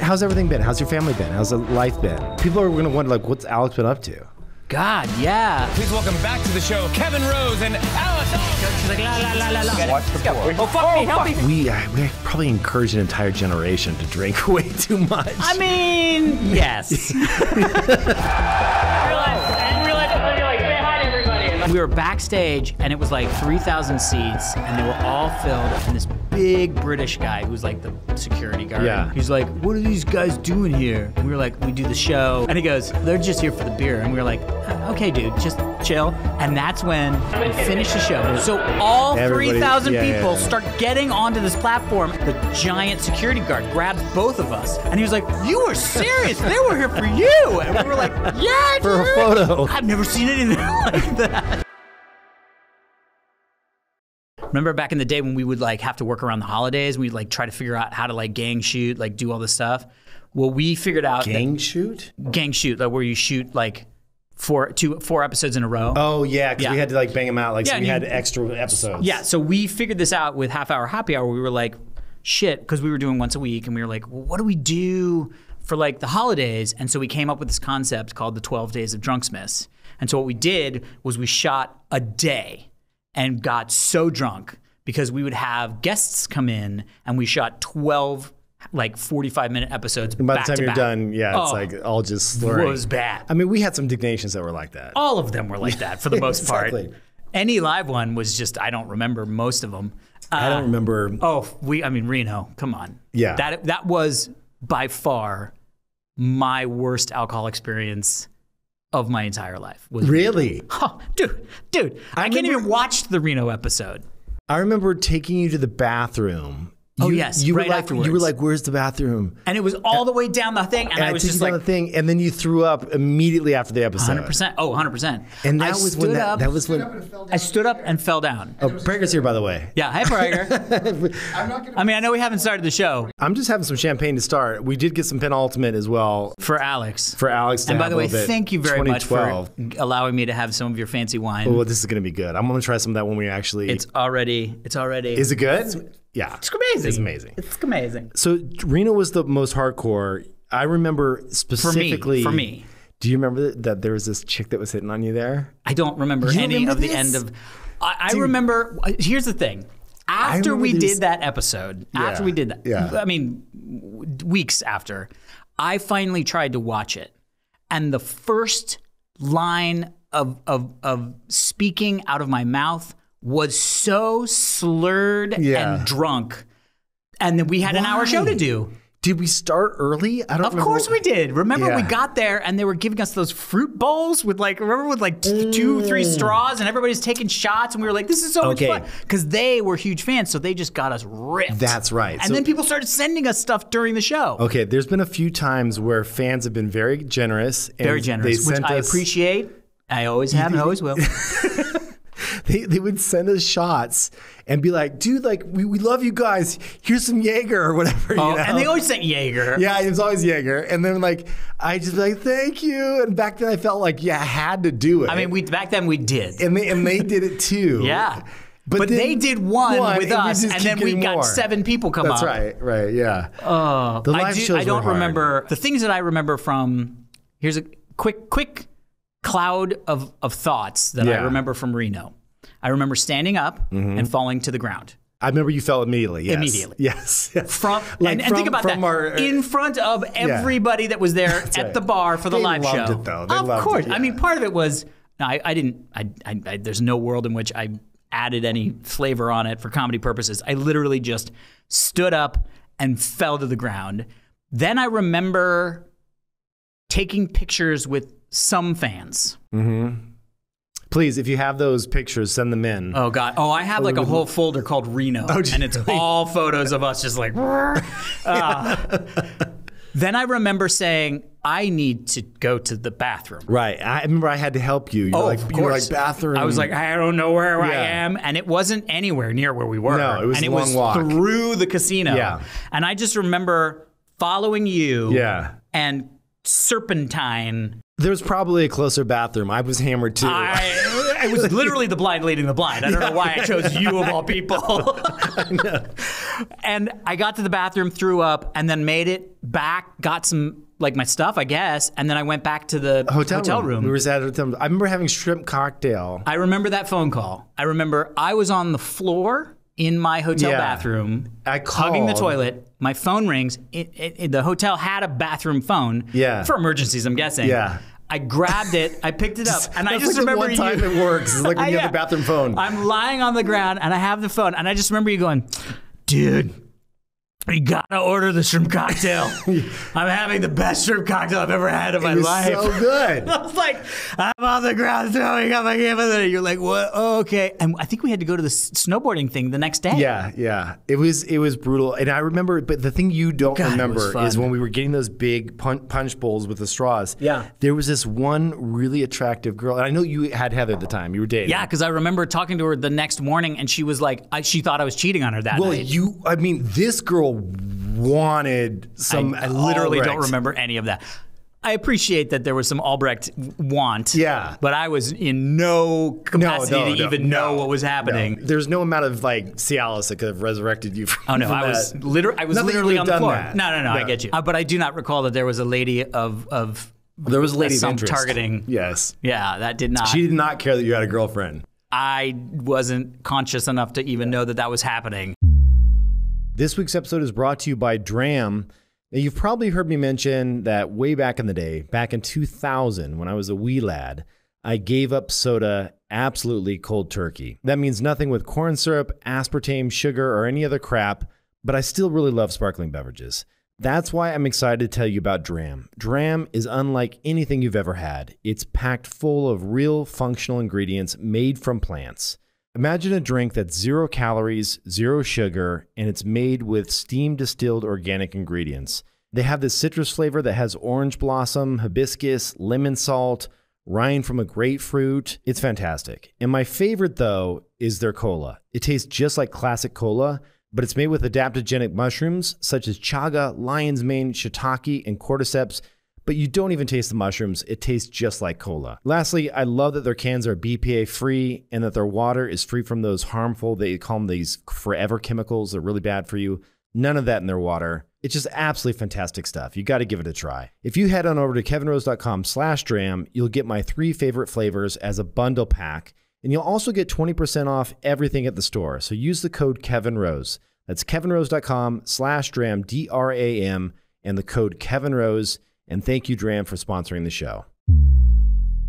how's everything been? How's your family been? How's the life been? People are going to wonder, like, what's Alex been up to? God, yeah. Please welcome back to the show, Kevin Rose and Alice. She's like, la, la, la, la, la. Watch the floor. Oh, fuck me, help me. We probably encourage an entire generation to drink way too much. I mean, yes. We were backstage, and it was like 3,000 seats, and they were all filled, and this big British guy who's like the security guard. Yeah. He's like, what are these guys doing here? And we were like, we do the show. And he goes, they're just here for the beer. And we were like, okay, dude, just chill. And that's when we finished the show. So all 3,000 people start getting onto this platform. The giant security guard grabs both of us, and he was like, you were serious? They were here for you. And we were like, yeah, for dude. a photo. I've never seen anything like that. Remember back in the day when we would like have to work around the holidays, we'd like try to figure out how to like gang shoot, like do all this stuff. Well, we figured out gang shoot, like where you shoot like four episodes in a row. Oh yeah, because we had to like bang them out, like so we had extra episodes. Yeah, so we figured this out with Half Hour Happy Hour. We were like, shit, because we were doing once a week, and we were like, well, what do we do for like the holidays? And so we came up with this concept called the 12 Days of Drunksmiths. And so what we did was we shot a day and got so drunk because we would have guests come in, and we shot 12 like 45-minute episodes. And by back the time to you're back. done, it's like all just slurring. It was bad. I mean, we had some Dignations that were like that. All of them were like that for the most Exactly. part. Any live one was just, I don't remember most of them. I don't remember. I mean, Reno, come on. Yeah. That was by far my worst alcohol experience of my entire life. Really? Oh, dude, I can't even watch the Reno episode. I remember taking you to the bathroom. Yes, right afterwards. You were like, "Where's the bathroom?" And it was all the way down the thing, and I was just like, the thing, and then you threw up immediately after the episode. 100%. Oh, 100%. And that was when that was when I stood up and fell down. Oh, Prager's here, by the way. Yeah, hey, Prager. I mean, I know we haven't started the show. I'm just having some champagne to start. We did get some penultimate as well for Alex. And by the way, thank you very much for allowing me to have some of your fancy wine. Oh, this is going to be good. I'm going to try some of that when we actually. It's already. Is it good? Yeah. It's amazing. It's amazing. It's amazing. So Reno was the most hardcore. I remember specifically. For me. Do you remember that there was this chick that was hitting on you there? I don't remember any of the end of. I remember. Here's the thing. After we did that episode, I mean, weeks after, I finally tried to watch it, and the first line of speaking out of my mouth was so slurred and drunk, and then we had an hour show to do. Did we start early? I don't remember. Of course we did. Remember we got there and they were giving us those fruit bowls with like, two, 3 straws, and everybody's taking shots, and we were like, this is so much fun. Because they were huge fans, so they just got us ripped. That's right. And then people started sending us stuff during the show. Okay, there's been a few times where fans have been very generous. Very generous, which I appreciate. I always have and always will. They would send us shots and be like, dude, like, we love you guys. Here's some Jaeger or whatever. You know? And they always sent Jaeger. Yeah, it was always Jaeger. And then, like, I just be like, thank you. And back then I felt like, I had to do it. I mean, back then we did. And they did it too. Yeah. But they did one with us, and then we got 7 people come up. That's right, yeah. The live shows I don't were hard. remember. The things that I remember from, here's a quick cloud of thoughts that I remember from Reno. I remember standing up and falling to the ground. I remember you fell immediately. Yes. Immediately. Yes. And think about that. In front of everybody that was there at the bar for the live show. They loved it, though. Of course. I mean, part of it was, I didn't, there's no world in which I added any flavor on it for comedy purposes. I literally just stood up and fell to the ground. Then I remember taking pictures with some fans. Mm-hmm. Please, if you have those pictures, send them in. Oh, God. Oh, I have like a whole folder called Reno, and it's all photos of us just like... Then I remember saying, I need to go to the bathroom. Right. I remember I had to help you. Of course. You were like, bathroom. I was like, I don't know where I am. And it wasn't anywhere near where we were. No, it was a long walk. And it was through the casino. Yeah. And I just remember following you and serpentine. There was probably a closer bathroom. I was hammered too. It was literally the blind leading the blind. I don't know why I chose you of all people. I know. And I got to the bathroom, threw up, and then made it back, got some, like, my stuff, I guess, and then I went back to the hotel room. We were at a hotel. I remember having shrimp cocktail. I remember that phone call. I remember I was on the floor in my hotel bathroom, hugging the toilet. My phone rings. The hotel had a bathroom phone for emergencies, I'm guessing. Yeah. I grabbed it, I picked it up, and I just like remember the one time it works. It's like when you have the bathroom phone. I'm lying on the ground, and I have the phone, and I just remember you going, dude, you gotta order the shrimp cocktail. I'm having the best shrimp cocktail I've ever had in my life. It was so good. I was like, I'm on the ground throwing up. I can't believe it. You're like, what? Oh, okay. And I think we had to go to the snowboarding thing the next day. Yeah. It was brutal. And I remember, but the thing you don't remember is when we were getting those big punch bowls with the straws. Yeah. There was this one really attractive girl. And I know you had Heather at the time. You were dating. Yeah, because I remember talking to her the next morning, and she was like, she thought I was cheating on her that night. Well, this girl wanted some. I literally don't remember any of that. I appreciate that there was some Albrecht want. Yeah. But I was in no capacity to even know what was happening. No. There's no amount of like Cialis that could have resurrected you from I was literally on the floor. No, I get you. But I do not recall that there was a lady of there was a lady of interest. Targeting. Yes. Yeah, that did not. She did not care that you had a girlfriend. I wasn't conscious enough to even know that was happening. This week's episode is brought to you by Dram. Now, you've probably heard me mention that way back in the day, back in 2000, when I was a wee lad, I gave up soda absolutely cold turkey. That means nothing with corn syrup, aspartame, sugar, or any other crap, but I still really love sparkling beverages. That's why I'm excited to tell you about Dram. Dram is unlike anything you've ever had. It's packed full of real functional ingredients made from plants. Imagine a drink that's 0 calories, 0 sugar, and it's made with steam distilled organic ingredients. They have this citrus flavor that has orange blossom, hibiscus, lemon salt, rind from a grapefruit. It's fantastic. And my favorite, though, is their cola. It tastes just like classic cola, but it's made with adaptogenic mushrooms such as chaga, lion's mane, shiitake, and cordyceps. But you don't even taste the mushrooms. It tastes just like cola. Lastly, I love that their cans are BPA free and that their water is free from those harmful, they call them these forever chemicals. They're really bad for you. None of that in their water. It's just absolutely fantastic stuff. You got to give it a try. If you head on over to kevinrose.com/dram, you'll get my 3 favorite flavors as a bundle pack. And you'll also get 20% off everything at the store. So use the code KevinRose. That's kevinrose.com/dram, DRAM, and the code KevinRose. And thank you, Dram, for sponsoring the show.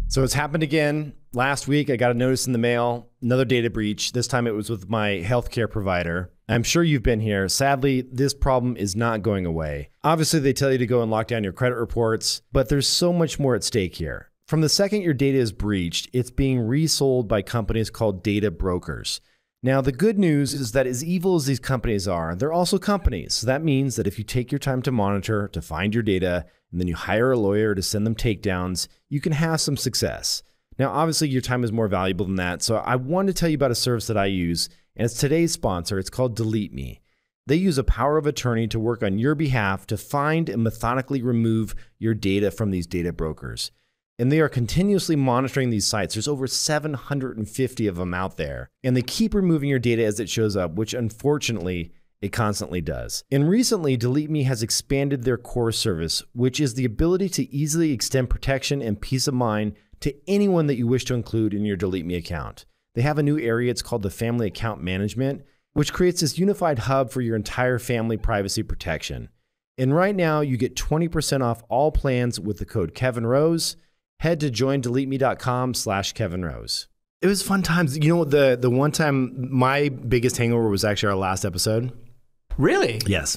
So it's happened again. Last week, I got a notice in the mail, another data breach. This time it was with my healthcare provider. I'm sure you've been here. Sadly, this problem is not going away. Obviously, they tell you to go and lock down your credit reports, but there's so much more at stake here. From the second your data is breached, it's being resold by companies called data brokers. Now, the good news is that as evil as these companies are, they're also companies. So that means that if you take your time to monitor, to find your data, and then you hire a lawyer to send them takedowns, you can have some success. Now, obviously, your time is more valuable than that. So I wanted to tell you about a service that I use, and it's today's sponsor. It's called Delete Me. They use a power of attorney to work on your behalf to find and methodically remove your data from these data brokers. And they are continuously monitoring these sites. There's over 750 of them out there. And they keep removing your data as it shows up, which unfortunately, it constantly does. And recently, Delete Me has expanded their core service, which is the ability to easily extend protection and peace of mind to anyone that you wish to include in your Delete Me account. They have a new area, it's called the Family Account Management, which creates this unified hub for your entire family privacy protection. And right now, you get 20% off all plans with the code KevinRose. Head to joindeleteme.com/KevinRose. It was fun times. You know, the one time my biggest hangover was actually our last episode. Really? Yes.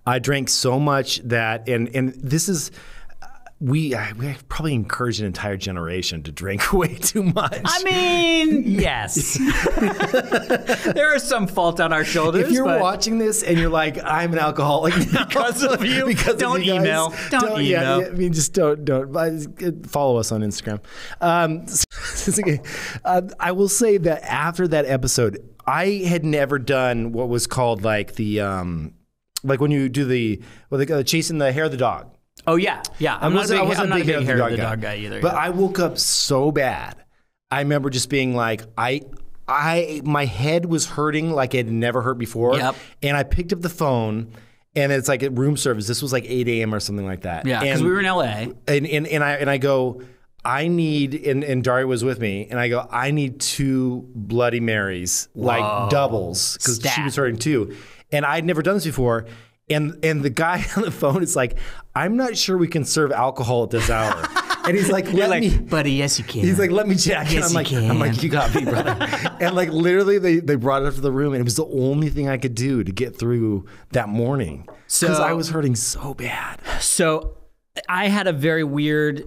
I drank so much that, and this is, we probably encouraged an entire generation to drink way too much. I mean, yes. There is some fault on our shoulders. If you're watching this and you're like, I'm an alcoholic now, because of you, don't email. Don't email. Yeah, I mean, just don't. Follow us on Instagram. I will say that after that episode, I had never done what was called like the, like when you do the chasing the hair of the dog. Oh, yeah. Yeah. I'm not a big hair of the dog guy either. But I woke up so bad. I remember just being like, I my head was hurting like it had never hurt before. Yep. And I picked up the phone, and it's like at room service. This was like 8 a.m. or something like that. Yeah, because we were in LA. And I go, I need, and Daria was with me, and I go, I need 2 Bloody Marys, like doubles, because she was hurting too. And I'd never done this before. And the guy on the phone is like, I'm not sure we can serve alcohol at this hour. And he's like, buddy, yes you can. He's like, let me check. Yes, and I'm like, you got me, brother. And like literally they brought it up to the room, and it was the only thing I could do to get through that morning. Because I was hurting so bad. So I had a very weird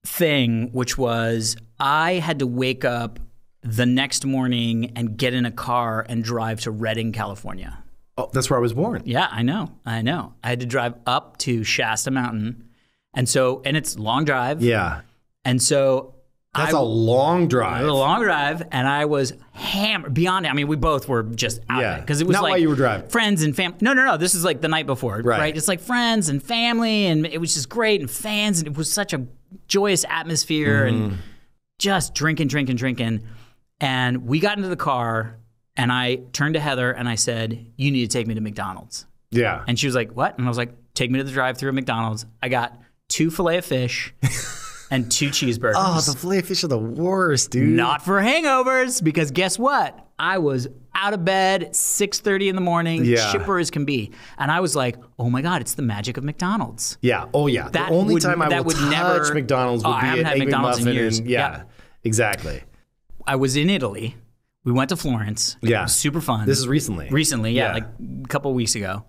thing, which was I had to wake up the next morning and get in a car and drive to Redding, California. Oh, that's where I was born. Yeah, I know. I had to drive up to Shasta Mountain. And it's a long drive. Yeah. And so that's a long drive. It was a long drive, and I was hammered beyond it. I mean, we both were just out of it. Because it was not like while you were driving. Friends and family. No. This is like the night before, right? It's like friends and family, and it was just great, and fans, and it was such a joyous atmosphere, and just drinking. And we got into the car, and I turned to Heather, and I said, you need to take me to McDonald's. Yeah. And she was like, what? And I was like, take me to the drive-thru at McDonald's. I got 2 filet of fish and 2 cheeseburgers. Oh, the filet of fish are the worst, dude. Not for hangovers, because guess what? I was out of bed at 6:30 in the morning, chipper as can be. And I was like, oh my God, it's the magic of McDonald's. Yeah. Oh, yeah. The only time I would touch McDonald's would be at Egg McDonald's in years. Yeah, exactly. I was in Italy. We went to Florence. Yeah. It was super fun. This is recently. Recently, yeah. Like a couple of weeks ago.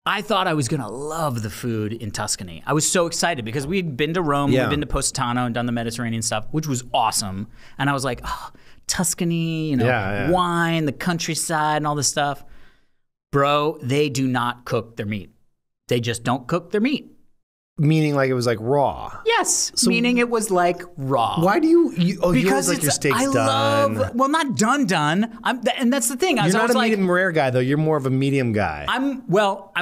I thought I was going to love the food in Tuscany. I was so excited because we'd been to Rome, we'd been to Positano and done the Mediterranean stuff, which was awesome. And I was like, oh, Tuscany, wine, the countryside and all this stuff. Bro, they do not cook their meat. They just don't cook their meat. Meaning like it was like raw. Yes, so meaning it was like raw. Why do you because like your steak's done. Well, not done. And that's the thing. You're not a medium rare guy though. You're more of a medium guy. I'm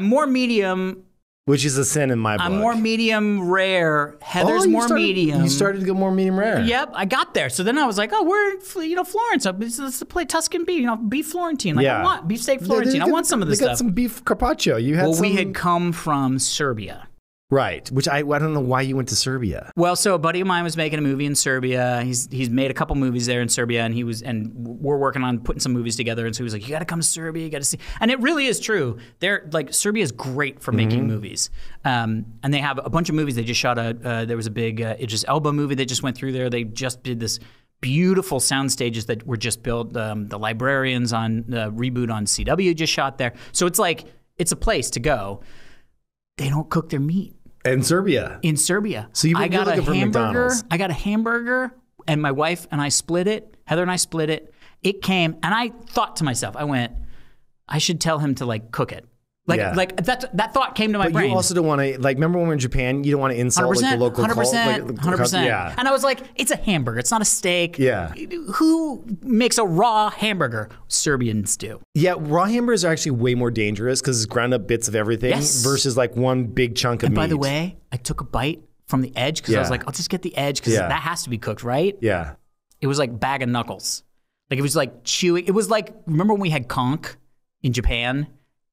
more medium. Which is a sin in my book. I'm more medium rare. Heather's more medium. You started to go more medium rare. Yep, I got there. So then I was like, oh, we're in Florence. Let's play Tuscan beef. Beef Florentine. Like I want beefsteak Florentine. I want some of this stuff. They got some beef carpaccio. We had come from Serbia. Right, which I don't know why you went to Serbia. Well, so a buddy of mine was making a movie in Serbia. He's made a couple movies there in Serbia, and we're working on putting some movies together. And so he was like, "You got to come to Serbia. You got to see." And it really is true. Serbia is great for making movies, and they have a bunch of movies. They just shot there was a big Idris Elba movie that just went through there. They just did this beautiful sound stages that were just built. The Librarians on reboot on CW just shot there. So it's like it's a place to go. They don't cook their meat. In Serbia. So I got a hamburger. I got a hamburger, and my wife and I split it. Heather and I split it. It came, and I thought to myself, I should tell him to cook it. That thought came to my brain. You also don't want to remember when we were in Japan, you don't want to insult the local 100%. Yeah. And I was like, it's a hamburger. It's not a steak. Yeah. Who makes a raw hamburger? Serbians do. Yeah, raw hamburgers are actually way more dangerous because it's ground up bits of everything versus one big chunk of meat. And by the way, I took a bite from the edge because I was like, I'll just get the edge because that has to be cooked, right? Yeah. It was like bag of knuckles. It was like chewing. It was like, remember when we had conch in Japan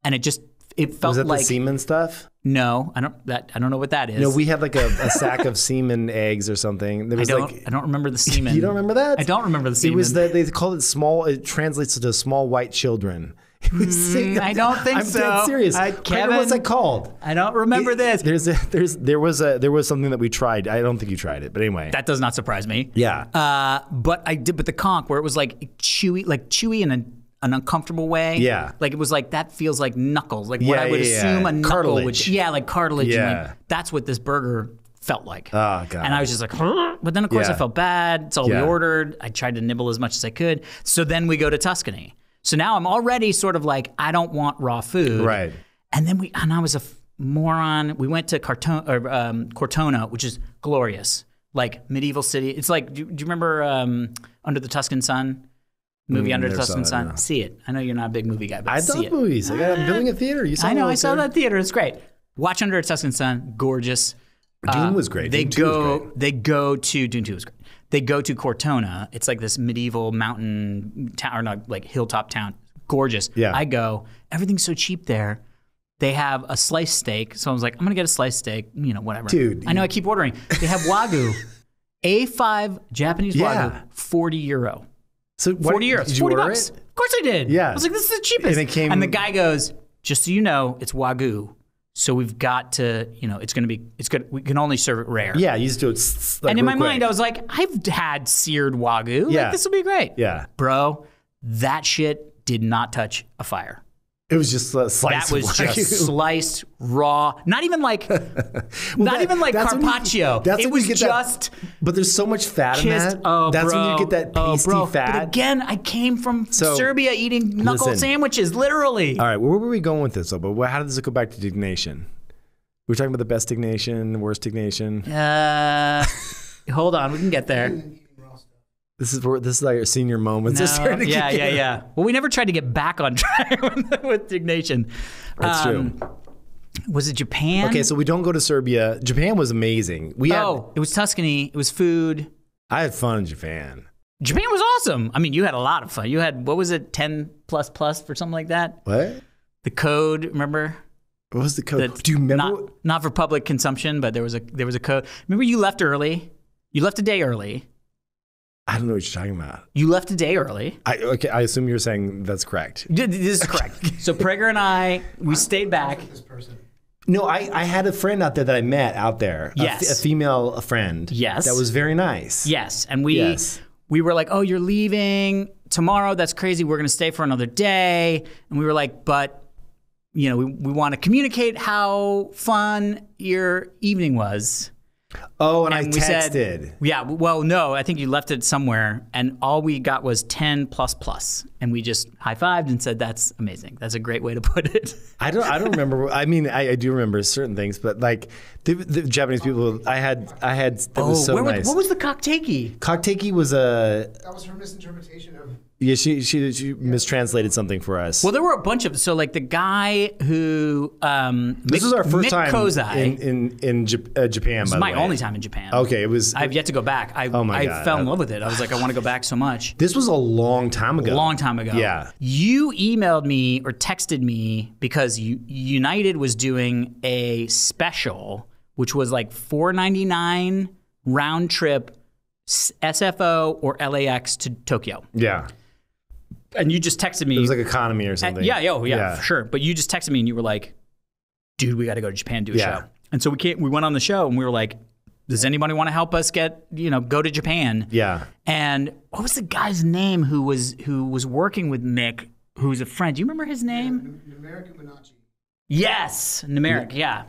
and it felt was that like the semen stuff? No, I don't know what that is. No, we had a sack of semen eggs or something. I don't remember the semen. You don't remember that? I don't remember the semen. It was they called it small. It translates to small white children. I don't think so. I'm dead serious. Kevin, what's that called? I don't remember this. There was something that we tried. I don't think you tried it, but anyway. That does not surprise me. Yeah. But I did. But the conch where it was chewy in an uncomfortable way. Yeah. It was that feels like knuckles. What I would assume a knuckle would. Yeah, like cartilage. Yeah. And that's what this burger felt like. Oh, God. And I was just like, huh? But then of course I felt bad. It's all we ordered. I tried to nibble as much as I could. So then we go to Tuscany. So now I'm already sort of I don't want raw food. Right. And then I was a moron. We went to Cortona, which is glorious. Medieval city. It's do you remember Under the Tuscan Sun? Movie Under the Tuscan Sun. No. See it. I know you're not a big movie guy, but I love movies. I'm building a theater. You saw I know. I saw that theater. It's great. Watch Under the Tuscan Sun. Gorgeous. Dune was great. They go to Dune 2 was great. they go to Cortona. It's like this medieval mountain town, or not, like hilltop town. Gorgeous. Yeah. I go, everything's so cheap there. They have a sliced steak. So I was like, I'm going to get a sliced steak, whatever. Dude. I know I keep ordering. They have Wagyu. A5 Japanese Wagyu, 40 euro. So 40 euros. Did you 40 order bucks. it? Of course I did. Yeah. I was like, this is the cheapest. And the guy goes, just so you know, it's Wagyu. So we've got to, we can only serve it rare. Yeah, you just do it like and in my real quick. mind, I was like, I've had seared Wagyu. Yeah. Like, this will be great. Yeah. Bro, that shit did not touch a fire. It was just sliced. That was just sliced raw. Not even like, carpaccio. It was just. But there's so much fat in that. Oh, that's bro. when you get that pasty fat. But again, I came from Serbia eating knuckle sandwiches, literally. All right, where were we going with this? But how did this go back to Diggnation? We were talking about the best Diggnation, the worst Diggnation. Hold on, we can get there. This is like our senior moments. Yeah. Well, we never tried to get back on track with Diggnation. That's true. Was it Japan? Okay, so we don't go to Serbia. Japan was amazing. It was Tuscany. It was food. I had fun in Japan. Japan was awesome. I mean, you had a lot of fun. You had, what was it, 10++ for something like that? What? The code, remember? What was the code? Do you remember? Not for public consumption, but there was a code. Remember you left early? You left a day early. I don't know what you're talking about. You left a day early. I assume you're saying that's correct. This is correct. So Prager and I, we stayed back. No, I had a friend out there that I met out there. Yes. A female friend. Yes. That was very nice. Yes. And we were like, oh, you're leaving tomorrow. That's crazy. We're going to stay for another day. And we were like, but, we want to communicate how fun your evening was. Oh, and I texted. No, I think you left it somewhere, and all we got was 10++, and we just high-fived and said, "That's amazing. That's a great way to put it." I don't remember. I mean, I do remember certain things, but like the Japanese people, I had. That was so nice. What was the ckery? Ckery was that was her misinterpretation of. Yeah, she mistranslated something for us. Well, there were a bunch of like the guy who this was our first time Kozai, in Japan. This was my only time in Japan. Okay, it was. I've yet to go back. I fell in love with it. I was like, I want to go back so much. This was a long time ago. Yeah. You emailed me or texted me because United was doing a special, which was like $4.99 round trip SFO or LAX to Tokyo. Yeah. And you just texted me. It was like economy or something. For sure. But you just texted me and you were like, dude, we got to go to Japan and do a show. And so we went on the show and we were like, does anybody want to help us go to Japan? Yeah. And what was the guy's name who was working with Mick, who's a friend? Do you remember his name? Numeric Uminachi. Yes. Numeric, yeah.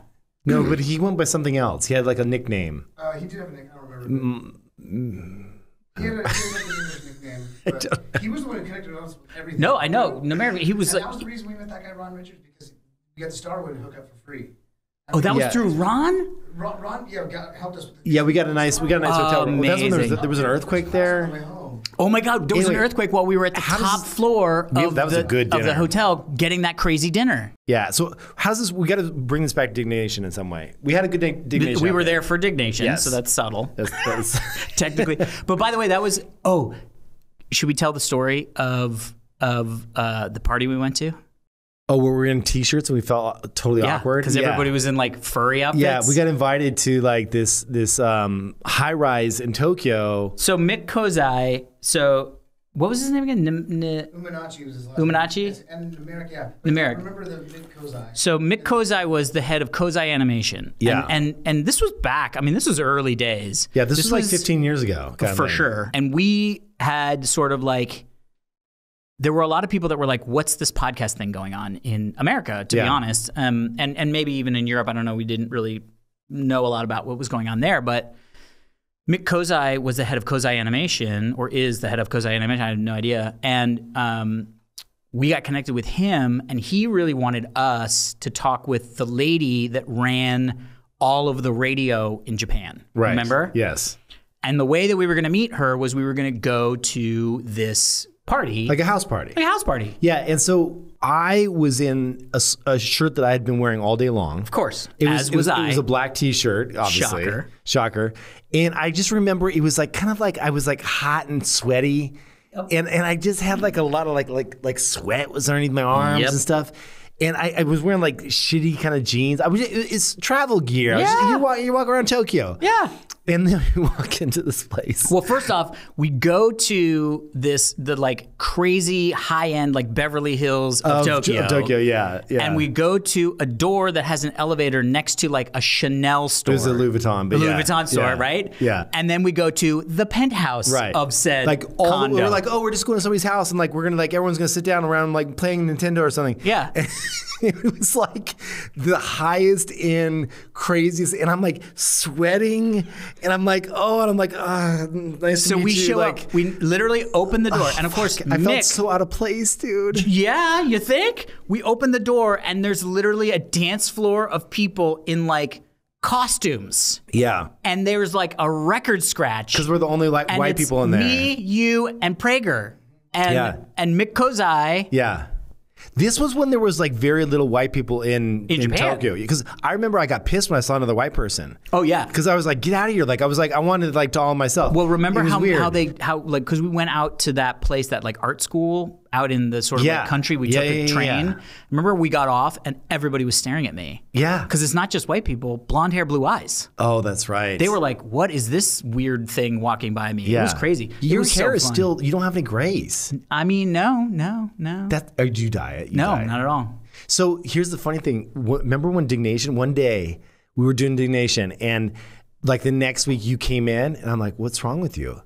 No, but he went by something else. He had like a nickname. He did have a nickname. I don't remember. He had like an English nickname. But he was the one who connected us with everything. No, I know. Numeric, he was and that was the reason we met that guy, Ron Richards, because we got the Starwood hook up for free. That was through Ron? Ron helped us with we got a nice hotel room. Well, that's when Amazing. there was an earthquake there. Oh my God, there was an earthquake while we were at the top floor of the hotel getting that crazy dinner. Yeah, so how's this? We got to bring this back to Diggnation in some way. We had a good Diggnation. We were there for Diggnation, so that's subtle. That's technically. But by the way, that was, should we tell the story of the party we went to? Oh, where we were in t-shirts and we felt totally awkward? Because everybody was in like furry outfits. Yeah, we got invited to like this high-rise in Tokyo. So Mick Kozai, what was his name again? Uminachi was his last name. And Numeric, yeah. Numeric. I remember the Mick Kozai. So Mick Kozai was the head of Kozai Animation. Yeah. And this was back, this was early days. Yeah, this was like 15 years ago. For sure. And we had sort of like, there were a lot of people that were like, what's this podcast thing going on in America, to be honest? And maybe even in Europe, I don't know, we didn't really know a lot about what was going on there. But Mick Kozai was the head of Kozai Animation, or is the head of Kozai Animation, I have no idea. And we got connected with him, and he really wanted us to talk with the lady that ran all of the radio in Japan. Right. Remember? Yes. And the way that we were going to meet her was we were going to go to this party. Like a house party. Like a house party. Yeah, and so I was in a shirt that I had been wearing all day long. Of course, It I. It was a black T-shirt, obviously. Shocker. And I just remember it was like kind of like I was like hot and sweaty, and I just had like a lot of like sweat was underneath my arms and stuff. And I was wearing like shitty kind of jeans. It's travel gear. You walk around Tokyo. Yeah. And then we walk into this place. Well, first off, we go to the like crazy high end like Beverly Hills of Tokyo. Tokyo, yeah. And we go to a door that has an elevator next to like a Chanel store. There's a Louis Vuitton, but Louis Vuitton store, right? Yeah. And then we go to the penthouse of said condo. We're like, we're just going to somebody's house, and like we're gonna like everyone's gonna sit down around like playing Nintendo or something. Yeah. And it was like the highest in craziest, and I'm like sweating. And I'm like, nice so to meet we you. show up. We literally open the door, and of course, I felt so out of place, dude. Yeah, you think? We open the door, and there's literally a dance floor of people in like costumes. Yeah, and there's like a record scratch because we're the only like white people in there. Me, you, and Prager, and Mick Kozai. Yeah. This was when there was like very little white people in Tokyo. Because I remember I got pissed when I saw another white person. Oh yeah. Because I was like, get out of here. Like I was like, I wanted like to all myself. Well, remember how because we went out to that place, that like art school out in the sort of like country. We took a train. Yeah. Remember we got off and everybody was staring at me. Yeah. Because it's not just white people, blonde hair, blue eyes. Oh, that's right. They were like, what is this weird thing walking by me? Yeah. It was crazy. Your hair is still, you don't have any grays. I mean, no. Do you dye it? No, not at all. So here's the funny thing. Remember when Diggnation, one day we were doing Diggnation and like the next week you came in and I'm like, what's wrong with you?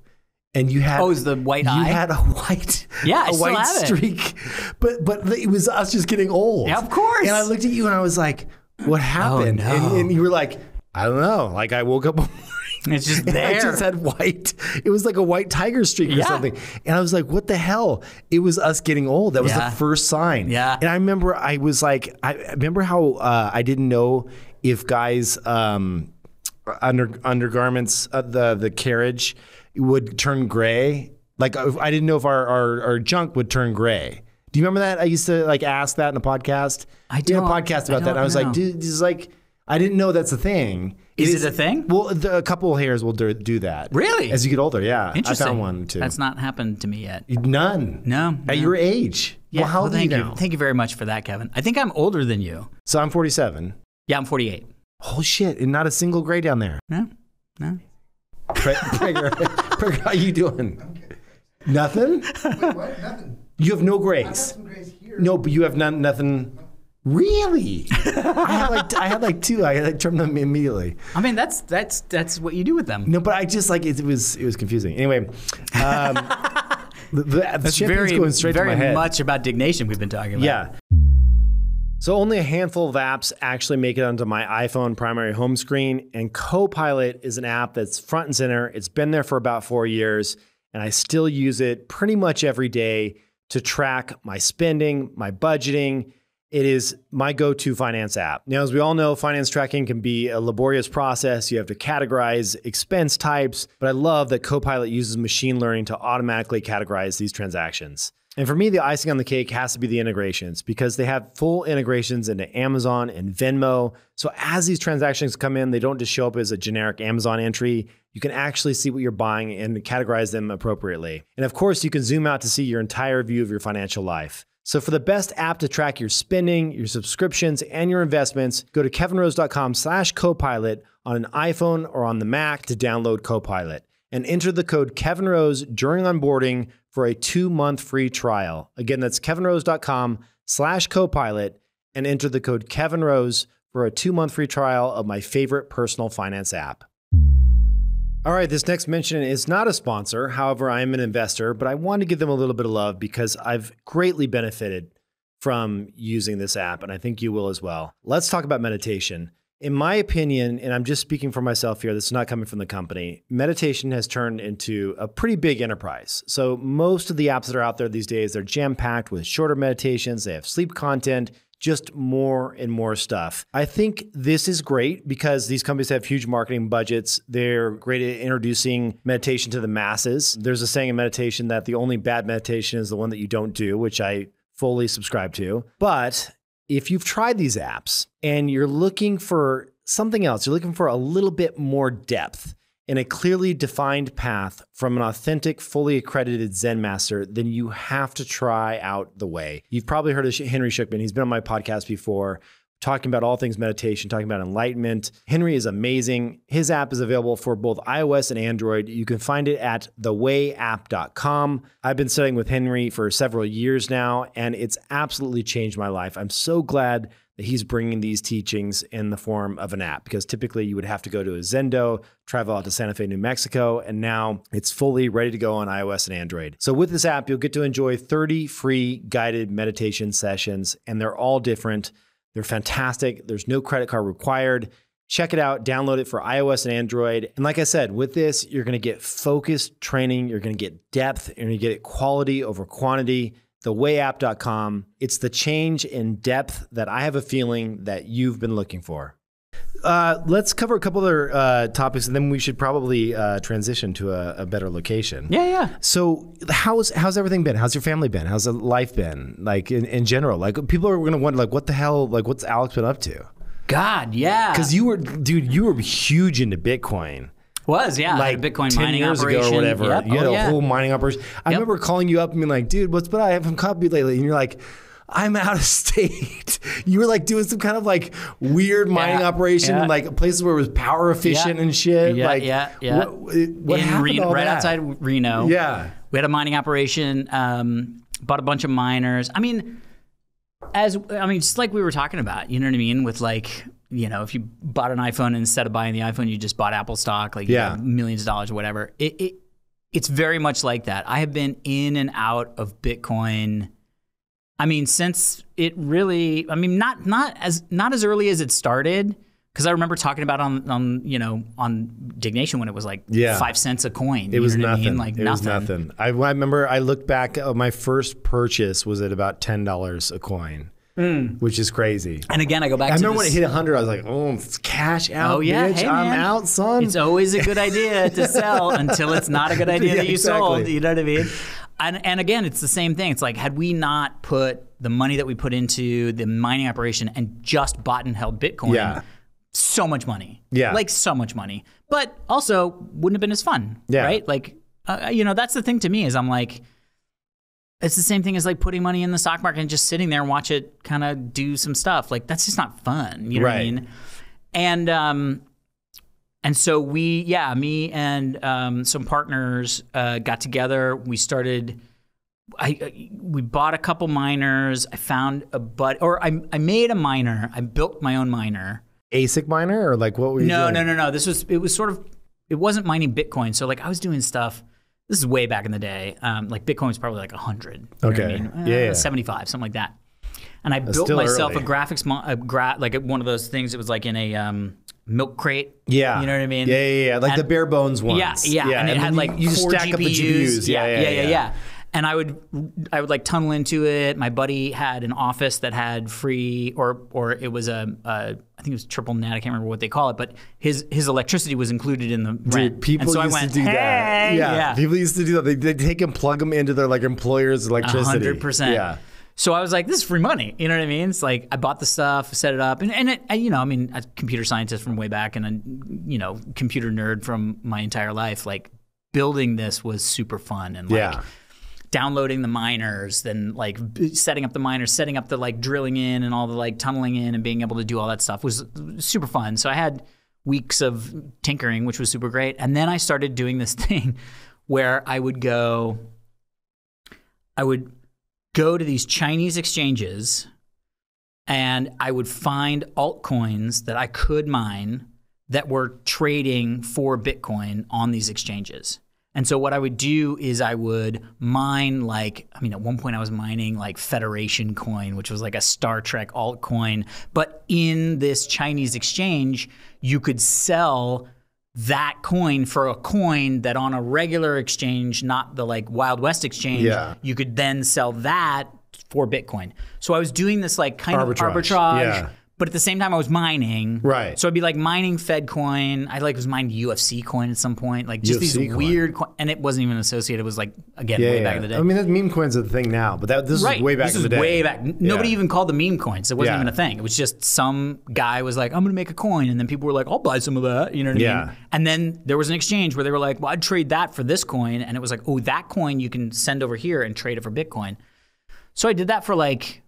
And you had is the white eye? You had a white white streak. But it was us just getting old. Yeah, of course. And I looked at you and I was like, what happened? Oh, no. And you were like, I don't know. Like I woke up it's just there. I just had white. It was like a white tiger streak or something. And I was like, what the hell? It was us getting old. That was the first sign. Yeah. And I remember I was like, I remember how I didn't know if guys undergarments, the carriage would turn gray. Like I didn't know if our junk would turn gray. Do you remember that? I used to like ask that in a podcast. I did a podcast about that. And I was like, dude, this is like, I didn't know that's a thing. Is it a thing? Well, a couple of hairs will do that. Really? As you get older, yeah. Interesting. I found one too. That's not happened to me yet. None. No. At your age. Yeah. Well, how old are you now? Thank you very much for that, Kevin. I think I'm older than you. So I'm 47. Yeah, I'm 48. Oh shit! And not a single gray down there. No. Prager, how you doing? Okay. Nothing? Wait, what? Nothing. You have no I got grays. some grays here. No, but you have nothing. Really? I had like two. I like trimmed them immediately. I mean, that's what you do with them. No, but I just like it was confusing. Anyway, that's going straight to my head. Very much about Diggnation we've been talking about. Yeah. So only a handful of apps actually make it onto my iPhone primary home screen, and Copilot is an app that's front and center. It's been there for about 4 years, and I still use it pretty much every day to track my spending, my budgeting. It is my go-to finance app. Now, as we all know, finance tracking can be a laborious process. You have to categorize expense types, but I love that Copilot uses machine learning to automatically categorize these transactions. And for me, the icing on the cake has to be the integrations, because they have full integrations into Amazon and Venmo. So as these transactions come in, they don't just show up as a generic Amazon entry. You can actually see what you're buying and categorize them appropriately. And of course, you can zoom out to see your entire view of your financial life. So for the best app to track your spending, your subscriptions, and your investments, go to kevinrose.com/copilot on an iPhone or on the Mac to download Copilot. And enter the code KevinRose during onboarding for a 2-month free trial. Again, that's kevinrose.com/copilot and enter the code KevinRose for a 2-month free trial of my favorite personal finance app. All right, this next mention is not a sponsor. However, I am an investor, but I want to give them a little bit of love because I've greatly benefited from using this app, and I think you will as well. Let's talk about meditation. In my opinion, and I'm just speaking for myself here, this is not coming from the company, meditation has turned into a pretty big enterprise. So most of the apps that are out there these days, they're jam-packed with shorter meditations. They have sleep content, just more and more stuff. I think this is great because these companies have huge marketing budgets. They're great at introducing meditation to the masses. There's a saying in meditation that the only bad meditation is the one that you don't do, which I fully subscribe to. But if you've tried these apps and you're looking for something else, you're looking for a little bit more depth in a clearly defined path from an authentic, fully accredited Zen master, then you have to try out The Way. You've probably heard of Henry Shukman. He's been on my podcast before, talking about all things meditation, talking about enlightenment. Henry is amazing. His app is available for both iOS and Android. You can find it at thewayapp.com. I've been studying with Henry for several years now, and it's absolutely changed my life. I'm so glad that he's bringing these teachings in the form of an app, because typically you would have to go to a Zendo, travel out to Santa Fe, New Mexico, and now it's fully ready to go on iOS and Android. So with this app, you'll get to enjoy 30 free guided meditation sessions, and they're all different. They're fantastic. There's no credit card required. Check it out, download it for iOS and Android. And like I said, with this, you're going to get focused training, you're going to get depth, and you're going to get quality over quantity. Thewayapp.com. It's the change in depth that I have a feeling that you've been looking for. Let's cover a couple other topics, and then we should probably transition to a better location. Yeah. So how's everything been? How's your family been? How's life been? Like in general, like people are going to wonder, like, what the hell, like what's Alex been up to? God, yeah. Because you were huge into Bitcoin. Was, yeah. Like Bitcoin 10 mining years operation. ago or whatever. Yep. You had a whole mining operation. I remember calling you up and being like, dude, what's been I haven't caught you lately? And you're like, I'm out of state. You were like doing some kind of like weird mining operation in like places where it was power efficient and shit. Yeah, like, yeah. What happened Reno, to all right that? outside Reno. Yeah. We had a mining operation, bought a bunch of miners. I mean, just like we were talking about, you know what I mean? With like, you know, if you bought an iPhone and instead of buying the iPhone, you just bought Apple stock, like you know, millions of dollars or whatever. It's very much like that. I have been in and out of Bitcoin. I mean, since it really, I mean, not as early as it started, because I remember talking about on Diggnation when it was like 5 cents a coin. It was nothing. I mean? Like it was nothing. I remember I looked back. My first purchase was at about $10 a coin. Which is crazy. And again, I go back to remember when it hit 100, I was like, oh, it's cash out, bitch. Hey, I'm man. out, son. It's always a good idea to sell until it's not a good idea that you sold. You know what I mean? And again, it's the same thing. It's like, had we not put the money that we put into the mining operation and just bought and held Bitcoin, so much money. Yeah. Like so much money. But also wouldn't have been as fun, right? Like, that's the thing to me is I'm like, it's the same thing as like putting money in the stock market and just sitting there and watch it kind of do some stuff. Like that's just not fun. You know what I mean? And so me and some partners got together. We started. We bought a couple miners. I found I made a miner. I built my own miner. ASIC miner or like what were you doing? No. It wasn't mining Bitcoin. So like I was doing stuff. This is way back in the day. Like Bitcoin was probably like 100. Okay. Know what I mean? 75, something like that. And I built myself a graphics, like one of those things. It was like in a milk crate. Yeah. You know what I mean? Yeah. Like the bare bones ones. Yeah. And it had like you 4 stack GPUs. Up the GPUs. Yeah. And I would like tunnel into it. My buddy had an office that had free, or it was I think it was triple net. I can't remember what they call it, but his electricity was included in the rent. Dude, people used to do that. Yeah, people used to do that. They take and plug them into their like employer's electricity. 100%. Yeah. So I was like, this is free money. You know what I mean? It's like I bought the stuff, set it up, and I'm a computer scientist from way back, and a computer nerd from my entire life. Like building this was super fun, and like. Downloading the miners, then like setting up the miners, setting up the like drilling in and all the like tunneling in and being able to do all that stuff was super fun. So I had weeks of tinkering, which was super great. And then I started doing this thing where I would go to these Chinese exchanges and I would find altcoins that I could mine that were trading for Bitcoin on these exchanges. And so what I would do is I would mine at one point I was mining like Federation coin, which was like a Star Trek altcoin. But in this Chinese exchange, you could sell that coin for a coin that on a regular exchange, not the like Wild West exchange, you could then sell that for Bitcoin. So I was doing this like kind of arbitrage. But at the same time, I was mining. Right. So I'd be like mining Fed coin. I was mining UFC coin at some point. Like just UFC these weird and it wasn't even associated. It was like, again, way back in the day. I mean, that meme coins are the thing now, but this is way back in the day. Way back. Nobody even called them meme coins. It wasn't even a thing. It was just some guy was like, I'm going to make a coin. And then people were like, I'll buy some of that. You know what I mean? And then there was an exchange where they were like, well, I'd trade that for this coin. And it was like, oh, that coin you can send over here and trade it for Bitcoin. So I did that for like,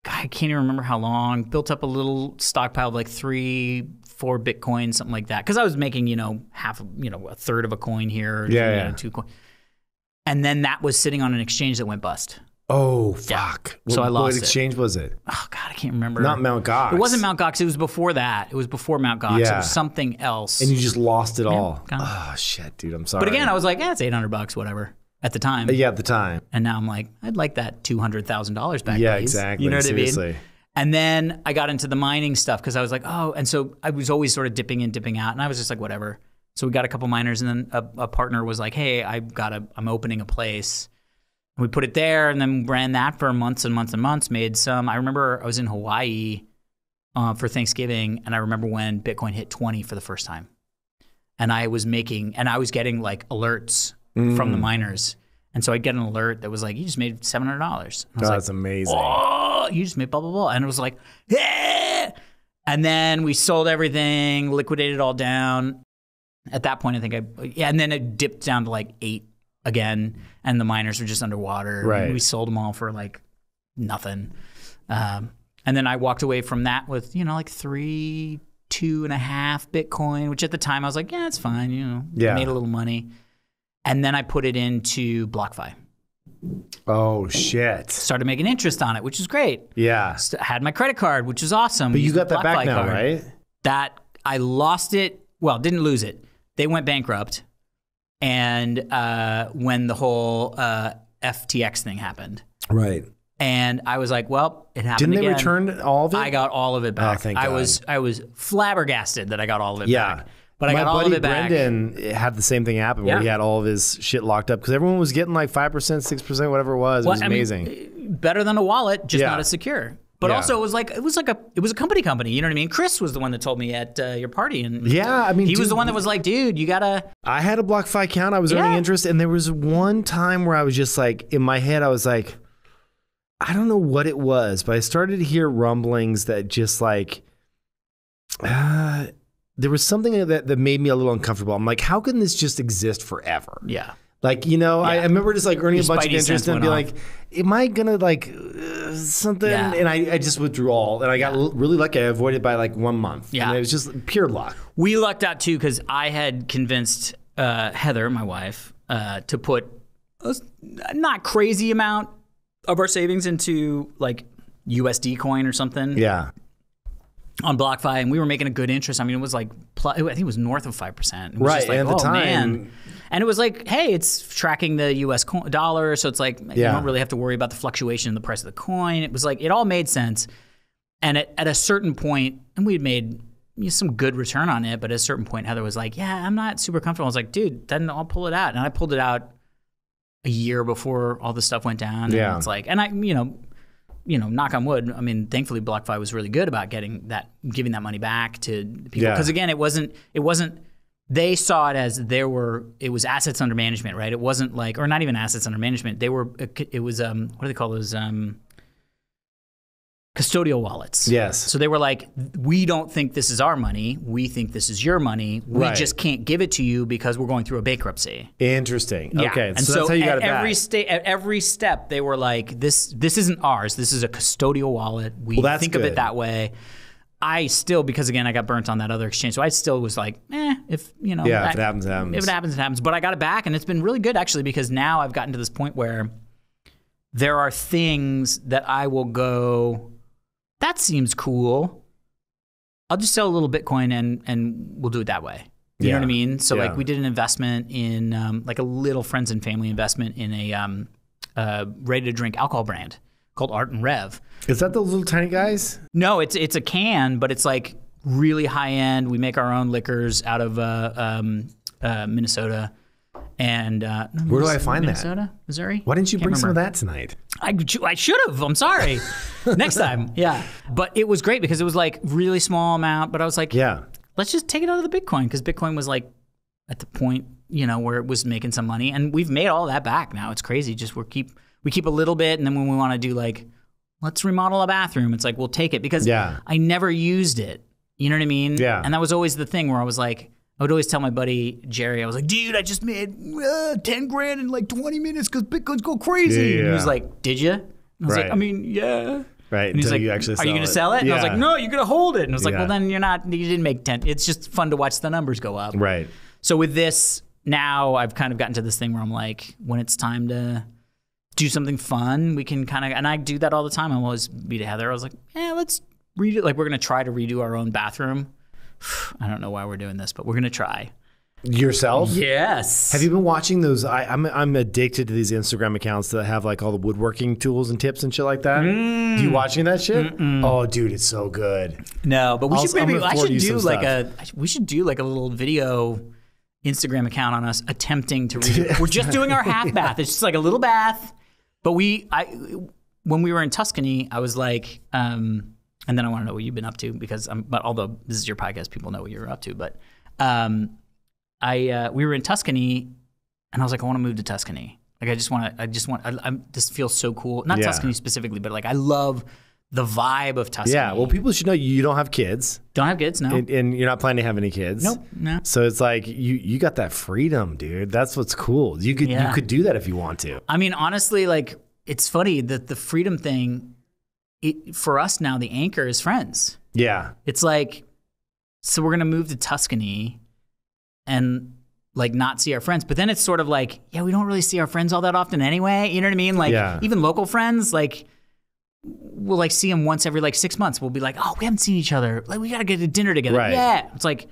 I can't even remember how long. Built up a little stockpile of like 3-4 Bitcoin, something like that. Because I was making, half, a third of a coin here, 2 coins. And then that was sitting on an exchange that went bust. Oh, fuck. Yeah. So I lost it. What exchange was it? Oh, God, I can't remember. Not Mt. Gox. It wasn't Mt. Gox. It was before that. It was before Mt. Gox. It was something else. And you just lost it all. Oh, shit, dude. I'm sorry. But again, I was like, it's $800, whatever. At the time. Yeah, at the time. And now I'm like, I'd like that $200,000 back. Yeah, please. exactly. You know what Seriously. I mean? And then I got into the mining stuff because I was like, oh, and so I was always sort of dipping in, dipping out. And I was just like, whatever. So we got a couple miners, and then a partner was like, hey, I'm opening a place. And we put it there and then ran that for months and months and months, made some. I remember I was in Hawaii for Thanksgiving, and I remember when Bitcoin hit 20 for the first time. And I was getting like alerts from the miners. And so I'd get an alert that was like, you just made $700. I was that's amazing. Oh, you just made blah, blah, blah. And it was like, yeah. And then we sold everything, liquidated it all down. At that point, I think and then it dipped down to like 8 again. And the miners were just underwater. Right. And we sold them all for like nothing. And then I walked away from that with, like 2.5 Bitcoin, which at the time I was like, yeah, it's fine. Made a little money. And then I put it into BlockFi. Oh, shit. Started making interest on it, which is great. Yeah. Had my credit card, which is awesome. But you got that back now, right? That I lost it. Well, didn't lose it. They went bankrupt. And when the whole FTX thing happened. Right. And I was like, well, it happened again. Didn't they return all of it? I got all of it back. Oh, thank God. I was flabbergasted that I got all of it back. But I got all of it back. My buddy Brendan had the same thing happen where he had all of his shit locked up because everyone was getting like 5%, 6%, whatever it was. It was amazing. Better than a wallet, just not as secure. But also, it was a company. You know what I mean? Chris was the one that told me at your party, and he was the one that was like, "Dude, you gotta." I had a BlockFi account. I was earning interest, and there was one time where I was just like, in my head, I was like, I don't know what it was, but I started to hear rumblings that just like, there was something that made me a little uncomfortable. I'm like, how can this just exist forever? Yeah. Like, I remember just like earning a bunch of interest and be like, am I going to like something? Yeah. And I just withdrew all. And I got really lucky. I avoided by like 1 month. Yeah. And it was just pure luck. We lucked out too because I had convinced Heather, my wife, to put a not crazy amount of our savings into like USD coin or something. Yeah. On BlockFi, and we were making a good interest. I mean, it was like, I think it was north of 5%. It was right, just like, and at the time. Man. And it was like, hey, it's tracking the US dollar, so it's like, you don't really have to worry about the fluctuation in the price of the coin. It was like, it all made sense. And at a certain point, and we had made some good return on it, but at a certain point, Heather was like, yeah, I'm not super comfortable. I was like, dude, then I'll pull it out. And I pulled it out a year before all this stuff went down. Yeah. And it's like, and I, knock on wood, I mean, thankfully BlockFi was really good about giving that money back to people. Because again, it wasn't, they saw it as it was assets under management, right? It wasn't like, or not even assets under management. It was, what do they call those? Custodial wallets. Yes. So they were like, we don't think this is our money. We think this is your money. We just can't give it to you because we're going through a bankruptcy. Interesting. Yeah. Okay. And so that's how you got it back. At every step, they were like, this isn't ours. This is a custodial wallet. We think of it that way. I still, because again, I got burnt on that other exchange. So I still was like, if it happens, it happens. If it happens, it happens. But I got it back, and it's been really good actually, because now I've gotten to this point where there are things that I will go, that seems cool. I'll just sell a little Bitcoin and we'll do it that way. You know what I mean? So like we did an investment in like a little friends and family investment in a ready to drink alcohol brand called Art and Rev. Is that those little tiny guys? No, it's a can, but it's like really high end. We make our own liquors out of Minnesota. And where do I find Minnesota, Missouri? Why didn't you bring some of that tonight? I should have. I'm sorry. Next time. Yeah. But it was great because it was like really small amount. But I was like, let's just take it out of the Bitcoin, because Bitcoin was like at the point, where it was making some money, and we've made all that back now. It's crazy. Just we keep a little bit, and then when we want to do like, let's remodel a bathroom, it's like we'll take it, because I never used it. You know what I mean? Yeah. And that was always the thing where I was like, I would always tell my buddy Jerry, I was like, dude, I just made 10 grand in like 20 minutes because Bitcoin's go crazy. And he was like, did you? And I was like, I mean, yeah. Right. And he's like, you actually are you going to sell it? And I was like, no, you're going to hold it. And I was like, well, then you didn't make 10. It's just fun to watch the numbers go up. Right. So with this, now I've kind of gotten to this thing where I'm like, when it's time to do something fun, we can kind of, and I do that all the time. I'll always be to Heather. I was like, let's redo, like we're going to try to redo our own bathroom. I don't know why we're doing this, but we're going to try. Yourself? Yes. Have you been watching those? I'm addicted to these Instagram accounts that have like all the woodworking tools and tips and shit like that. Do you watching that shit? Oh, dude, it's so good. No, but we should do like a little video Instagram account on us attempting to read. We're just doing our half bath. It's just like a little bath. But when we were in Tuscany, I was like, and then I want to know what you've been up to, because but although this is your podcast, people know what you're up to. But we were in Tuscany, and I was like, I want to move to Tuscany. Like this feels so cool. Not Tuscany specifically, but like I love the vibe of Tuscany. Yeah, well, people should know you don't have kids. Don't have kids, no. And you're not planning to have any kids. Nope, no. So it's like you got that freedom, dude. That's what's cool. You could do that if you want to. I mean, honestly, like it's funny that the freedom thing, for us now, the anchor is friends. Yeah. It's like, so we're going to move to Tuscany and like not see our friends. But then it's sort of like, we don't really see our friends all that often anyway. You know what I mean? Like even local friends, like we'll like see them once every like 6 months. We'll be like, oh, we haven't seen each other. Like we got to get a dinner together. Right. Yeah. It's like,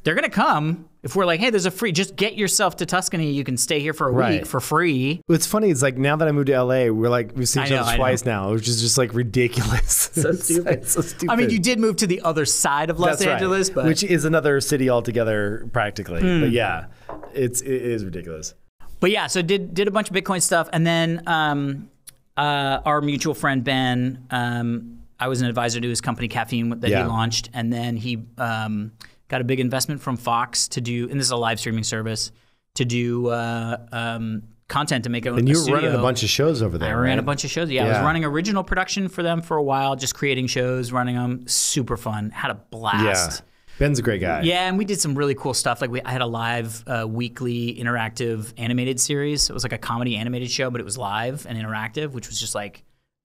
they're going to come if we're like, hey, there's a free, just get yourself to Tuscany. You can stay here for a week for free. What's funny is like now that I moved to LA, we've seen each other twice now, which is just like ridiculous. So stupid. So stupid. I mean, you did move to the other side of Los Angeles, but which is another city altogether practically. But yeah, it is ridiculous. But yeah, so did a bunch of Bitcoin stuff. And then our mutual friend, Ben, I was an advisor to his company, Caffeine, that he launched. And then he got a big investment from Fox to do, and this is a live streaming service, to do content to make a And you were studio. running a bunch of shows over there, I ran a bunch of shows. Yeah, I was running original production for them for a while, just creating shows, running them. Super fun. Had a blast. Yeah. Ben's a great guy. Yeah, and we did some really cool stuff. Like I had a live weekly interactive animated series. It was like a comedy animated show, but it was live and interactive, which was just like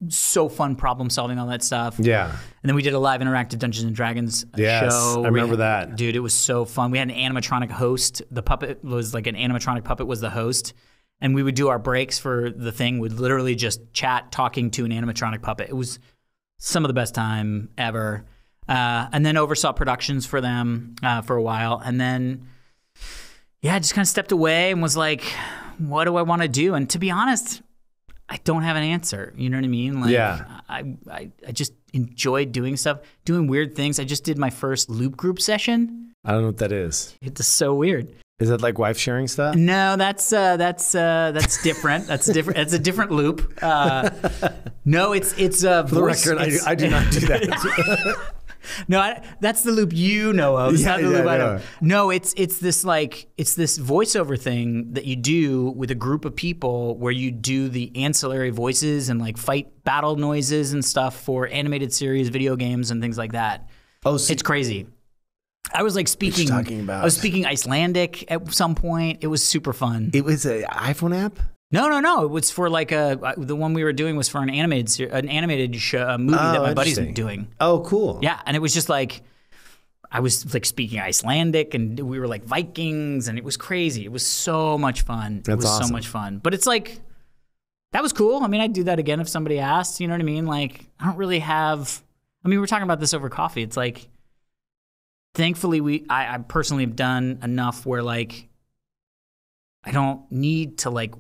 so fun, problem solving, all that stuff. Yeah. And then we did a live interactive Dungeons and Dragons show. I remember that. Dude, it was so fun. We had an animatronic host. The puppet was like an animatronic puppet was the host. And we would do our breaks for the thing. We'd literally just chat talking to an animatronic puppet. It was some of the best time ever. And then oversaw productions for them for a while. And then, I just kind of stepped away and was like, what do I want to do? And to be honest, I don't have an answer. You know what I mean? Like, I just enjoyed doing stuff, doing weird things. I just did my first loop group session. I don't know what that is. It's so weird. Is that like wife sharing stuff? No, that's different. That's different. It's a different loop. No, it's for the record. I do not do that. No, that's the loop you know of. It's not the loop I know. No, it's this voiceover thing that you do with a group of people where you do the ancillary voices and like fight battle noises and stuff for animated series, video games, and things like that. Oh, so it's crazy. I was like speaking. What are you talking about? I was speaking Icelandic at some point. It was super fun. It was an iPhone app? No. It was for like the one we were doing was for an animated show, movie that my buddy's doing. Oh, cool. Yeah, and it was just like I was like speaking Icelandic, and we were like Vikings, and it was crazy. It was so much fun. That's awesome. So much fun. But it's like that was cool. I mean, I'd do that again if somebody asked. You know what I mean? Like I don't really have. I mean, we're talking about this over coffee. It's like thankfully I personally have done enough where like I don't need to like.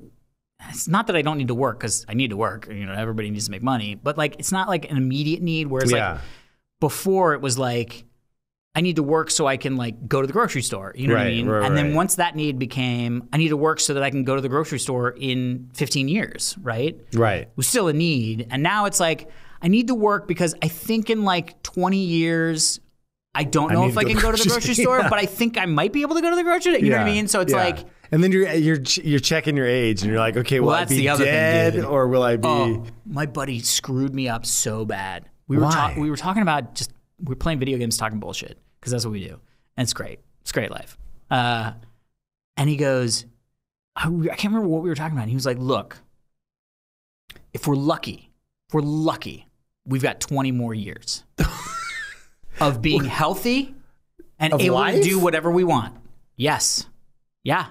It's not that I don't need to work, because I need to work. You know, everybody needs to make money. But like, it's not like an immediate need. Whereas like before, it was like I need to work so I can like go to the grocery store. You know what I mean? And then once that need became, I need to work so that I can go to the grocery store in 15 years, right? Right. It was still a need. And now it's like, I need to work because I think in like 20 years, I don't know if I can go to the grocery store, but I think I might be able to go to the grocery store. You know what I mean? So it's like... And then you're checking your age, and you're like, okay, will I be dead, or will I be... Oh, my buddy screwed me up so bad. We Why? We were talking about we were playing video games, talking bullshit, because that's what we do. And it's great. It's a great life. And he goes, I can't remember what we were talking about. And he was like, look, if we're lucky, we've got 20 more years of being healthy and able to do whatever we want. Yes. Yeah.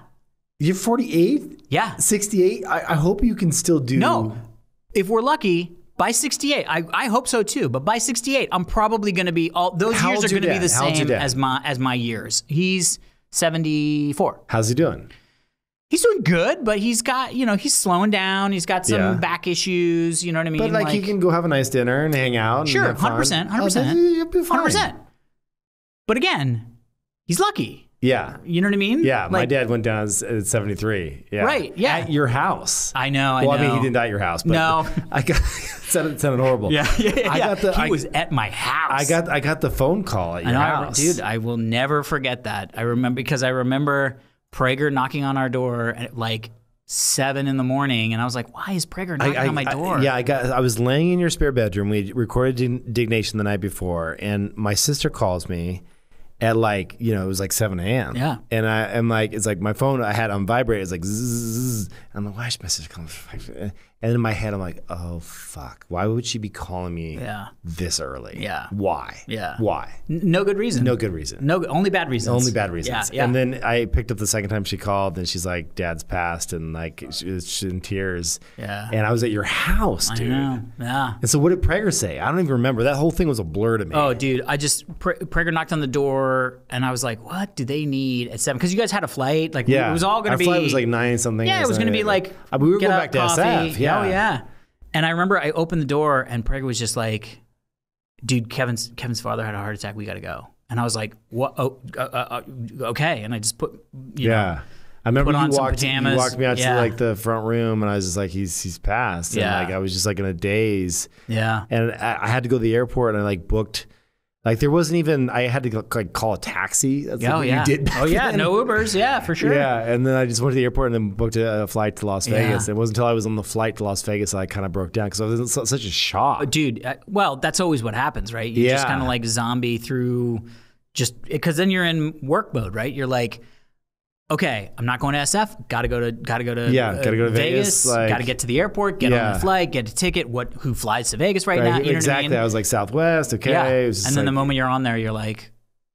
You're 48? Yeah. 68? I hope you can still do... No. If we're lucky, by 68, I hope so too, but by 68, I'm probably going to be... those years are going to be the same as my years. He's 74. How's he doing? He's doing good, but he's got, he's slowing down. He's got some back issues, you know what I mean? But like he can go have a nice dinner and hang out. Sure, and have 100%. fun. You'll be fine. 100%. But again, he's lucky. Yeah. You know what I mean? Yeah, my dad went down at 73. Yeah. Right, yeah. At your house. I know. Well, I mean, he didn't die at your house, but no. I got sounded horrible. Yeah. He was at my house. I got the phone call at your house. Dude, I will never forget that. I remember Prager knocking on our door at like 7 in the morning, and I was like, why is Prager knocking on my door? I was laying in your spare bedroom. We recorded Diggnation the night before, and my sister calls me at like, it was like 7 a.m. Yeah. And I'm like, it's like my phone I had on vibrate. It's like, zzz. I'm like, why is my sister calling? And in my head, I'm like, oh, fuck. Why would she be calling me this early? Yeah. Why? Yeah. Why? No good reason. No good reason. No, only bad reasons. Only bad reasons. Yeah. And then I picked up the second time she called, and she's like, Dad's passed, and like she's in tears. Yeah. And I was at your house, dude. I know. Yeah. And so what did Prager say? I don't even remember. That whole thing was a blur to me. Oh, dude. Prager knocked on the door, and I was like, what do they need at 7? Because you guys had a flight. Like, it was all going to be. Our flight was like 9 something. Yeah, it was going to be like. We were going back to coffee. SF. Yeah. Oh, yeah. And I remember I opened the door, and Prager was just like, dude, Kevin's father had a heart attack. We got to go. And I was like, what? Oh, okay. And I just put, I remember put on you some walked pajamas. me out to like the front room, and I was just like, he's passed. And like I was just like in a daze. Yeah. And I had to go to the airport, and I like booked. Like there wasn't even. I had to like call a taxi. That's like what you did. Back then. No Ubers. Yeah, for sure. Yeah, and then I just went to the airport and then booked a flight to Las Vegas. It wasn't until I was on the flight to Las Vegas that I kind of broke down because I was in such a shock. Dude, well, that's always what happens, right? You just kind of like zombie through, just because then you're in work mode, right? You're like, okay, I'm not going to SF. Gotta go to Vegas. Like, gotta get to the airport. Get on the flight. Get a ticket. Who flies to Vegas right now? You know exactly. What I mean? I was like Southwest. Okay. Yeah. It was and then the moment you're on there, you're like,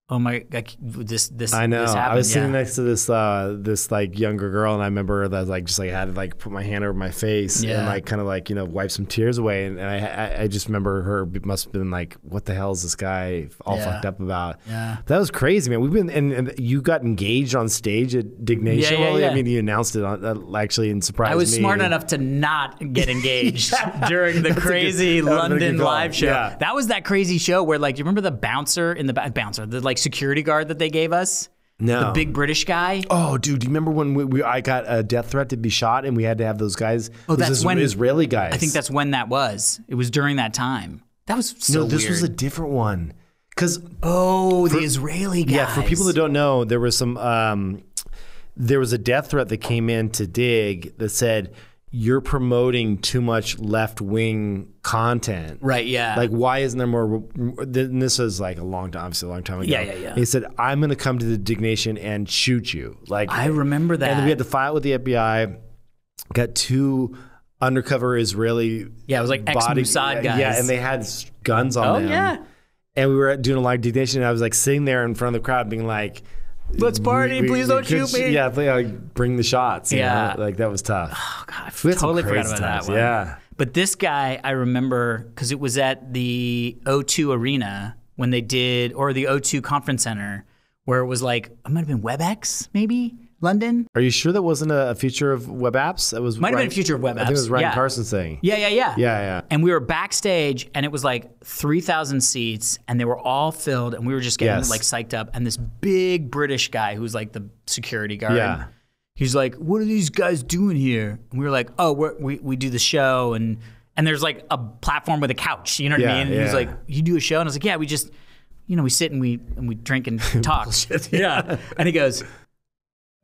oh my, this. I know. This happened. I was sitting next to this like younger girl, and I remember that I had to like put my hand over my face and like kind of like wipe some tears away, and I just remember her must have been like, what the hell is this guy all fucked up about? Yeah, that was crazy, man. We've been and you got engaged on stage at Diggnation. I mean, you announced it actually and surprised me. I was smart enough to not get engaged during the crazy London live show. Yeah. That was that crazy show where like, you remember the bouncer in the the like security guard that they gave us? No. The big British guy? Oh, dude, do you remember when I got a death threat to be shot and we had to have those guys? Oh, that's when Israeli guys. I think that's when that was. It was during that time. That was so weird. No, this was a different one. The Israeli guys. Yeah, for people that don't know, there was there was a death threat that came in to Dig that said, you're promoting too much left-wing content. Right, yeah. Like, why isn't there more? And this was like obviously a long time ago. Yeah. He said, I'm going to come to the Diggnation and shoot you. Like, I remember that. And then we had to file with the FBI, got 2 undercover Israeli it was like ex-Mossad guys. Yeah, and they had guns on them. Oh, yeah. And we were doing a live Diggnation, and I was like sitting there in front of the crowd being like, let's party, please don't shoot me. Yeah, like, bring the shots. You know? Like, that was tough. Oh, God, I totally forgot about that one. Yeah. But this guy, I remember, because it was at the O2 Arena when they did, or the O2 Conference Center, where it was like, it might have been WebEx, maybe? London. Are you sure that wasn't a feature of web apps? That was Might have been a feature of web apps. I think it was Ryan Carson saying. Yeah. And we were backstage, and it was like 3,000 seats, and they were all filled, and we were just getting like psyched up. And this big British guy who's like the security guard, he's like, "What are these guys doing here?" And we were like, "Oh, we do the show, and there's like a platform with a couch, you know what I mean?" And he was like, "You do a show?" And I was like, "Yeah, we just, we sit and we drink and talk." Yeah. And he goes,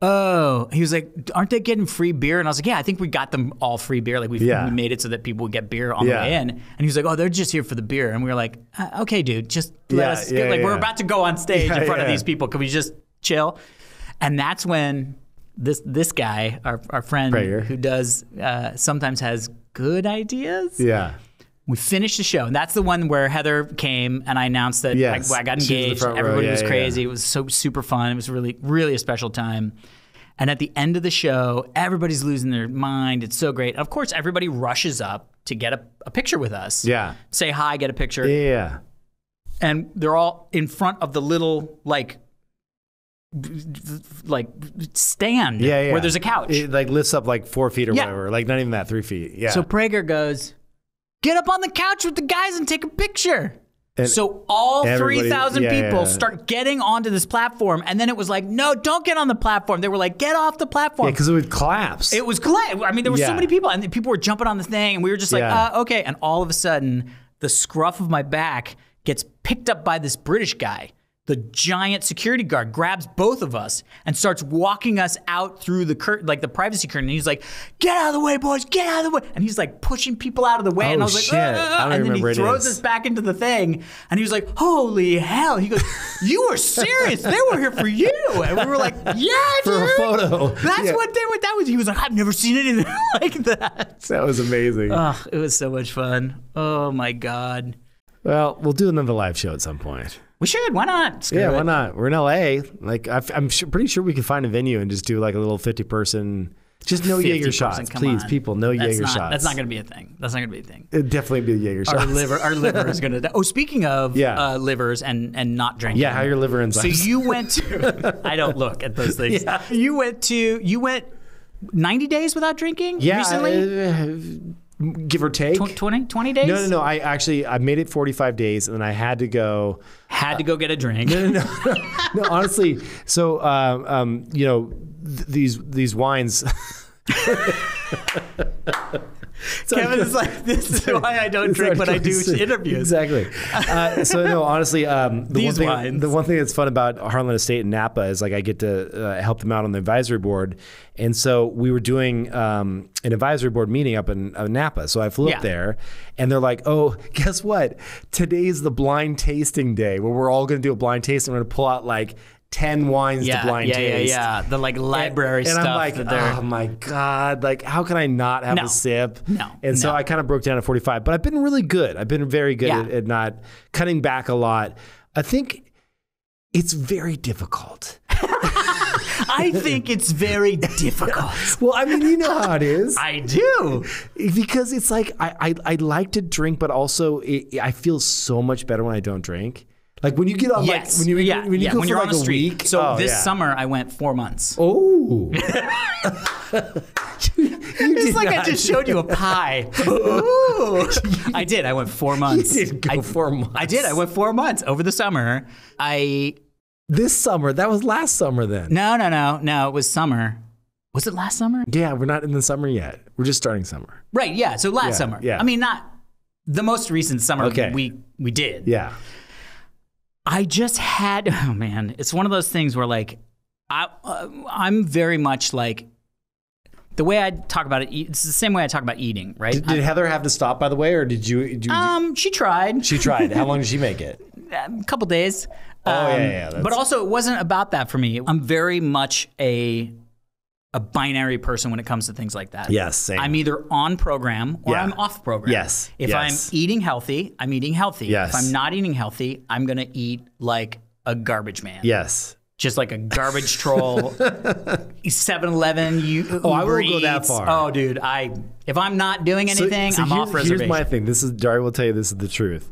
"Oh," he was like, "Aren't they getting free beer?" And I was like, "Yeah, I think we got them all free beer. Like we made it so that people would get beer on the way in." And he was like, "Oh, they're just here for the beer." And we were like, "Okay, dude, just let us get, we're about to go on stage in front of these people. Can we just chill?" And that's when this guy, our friend Prager, who does sometimes has good ideas. Yeah. We finished the show, and that's the one where Heather came and I announced that I got engaged. Everybody was crazy. It was so super fun. It was really, really a special time. And at the end of the show, everybody's losing their mind. It's so great. Of course, everybody rushes up to get a picture with us. Yeah. Say hi, get a picture. Yeah. And they're all in front of the little stand where there's a couch. It like lifts up like 4 feet or whatever. Like not even that, 3 feet. Yeah. So Prager goes, "Get up on the couch with the guys and take a picture." And so all 3,000 people start getting onto this platform. And then it was like, "No, don't get on the platform." They were like, "Get off the platform." Yeah, because it would collapse. It was collapse. I mean, there were so many people, and people were jumping on the thing, and we were just like, okay. And all of a sudden, the scruff of my back gets picked up by this British guy. The giant security guard grabs both of us and starts walking us out through the curtain, like the privacy curtain. And he's like, "Get out of the way, boys, get out of the way." And he's like pushing people out of the way. And I was like, shit. And then he throws us back into the thing. And he was like, "Holy hell." He goes, "You were serious. They were here for you." And we were like, "Yeah, dude. For a photo. That's what they were. That was." He was like, "I've never seen anything like that." That was amazing. Oh, it was so much fun. Oh my God. Well, we'll do another live show at some point. We should. Why not? Why not? We're in LA. Like I'm pretty sure we can find a venue and just do like a little 50-person. Just no Jaeger shots, please, people. No Jaeger shots. That's not going to be a thing. It'd definitely be a Jaeger shot. Our liver is going to die. Oh, speaking of livers and not drinking. Yeah, how your liver enzymes. So you went to. I don't look at those things. Yeah. You went 90 days without drinking recently. Give or take 20 days. No. I made it 45 days, and then I had to go get a drink. No. Honestly, so these wines. Kevin is like, "This is why I don't drink when I do interviews." Exactly. So no, honestly, the one thing that's fun about Harlan Estate and Napa is like I get to help them out on the advisory board, and so we were doing an advisory board meeting up in Napa. So I flew up there, and they're like, "Oh, guess what? Today's the blind tasting day where we're all going to do a blind tasting. We're going to pull out like 10 wines to blind taste." Yeah. The like library stuff. And I'm like, oh my God, like how can I not have a sip? And so I kind of broke down at 45, but I've been really good. I've been very good at not cutting back a lot. I think it's very difficult. I think it's very difficult. Well, I mean, you know how it is. I do. Because it's like, I like to drink, but also I feel so much better when I don't drink. Like when you get on, like when you go for you're like on a streak. week. So this summer I went 4 months. Oh, it's like I just showed you a pie. Ooh. I did. I went 4 months. You did go 4 months. I did. I went 4 months over the summer. This summer? That was last summer then. No. It was summer. Was it last summer? Yeah, we're not in the summer yet. We're just starting summer. Right. Yeah. So last summer. Yeah. I mean, not the most recent summer we did. Yeah. I just had, oh man, it's one of those things where like, I'm very much like, the way I talk about it, it's the same way I talk about eating, right? Did Heather have to stop, by the way, or did you she tried. She tried. How long did she make it? A couple days. Yeah. But also, it wasn't about that for me. I'm very much a binary person when it comes to things like that. Yes, same. I'm either on program or I'm off program. Yes. If I'm eating healthy, I'm eating healthy. Yes. If I'm not eating healthy, I'm going to eat like a garbage man. Yes. Just like a garbage troll. 7-Eleven. I won't go that far. Oh, dude. If I'm not doing anything, I'm off reservation. Here's my thing. Dari will tell you this is the truth.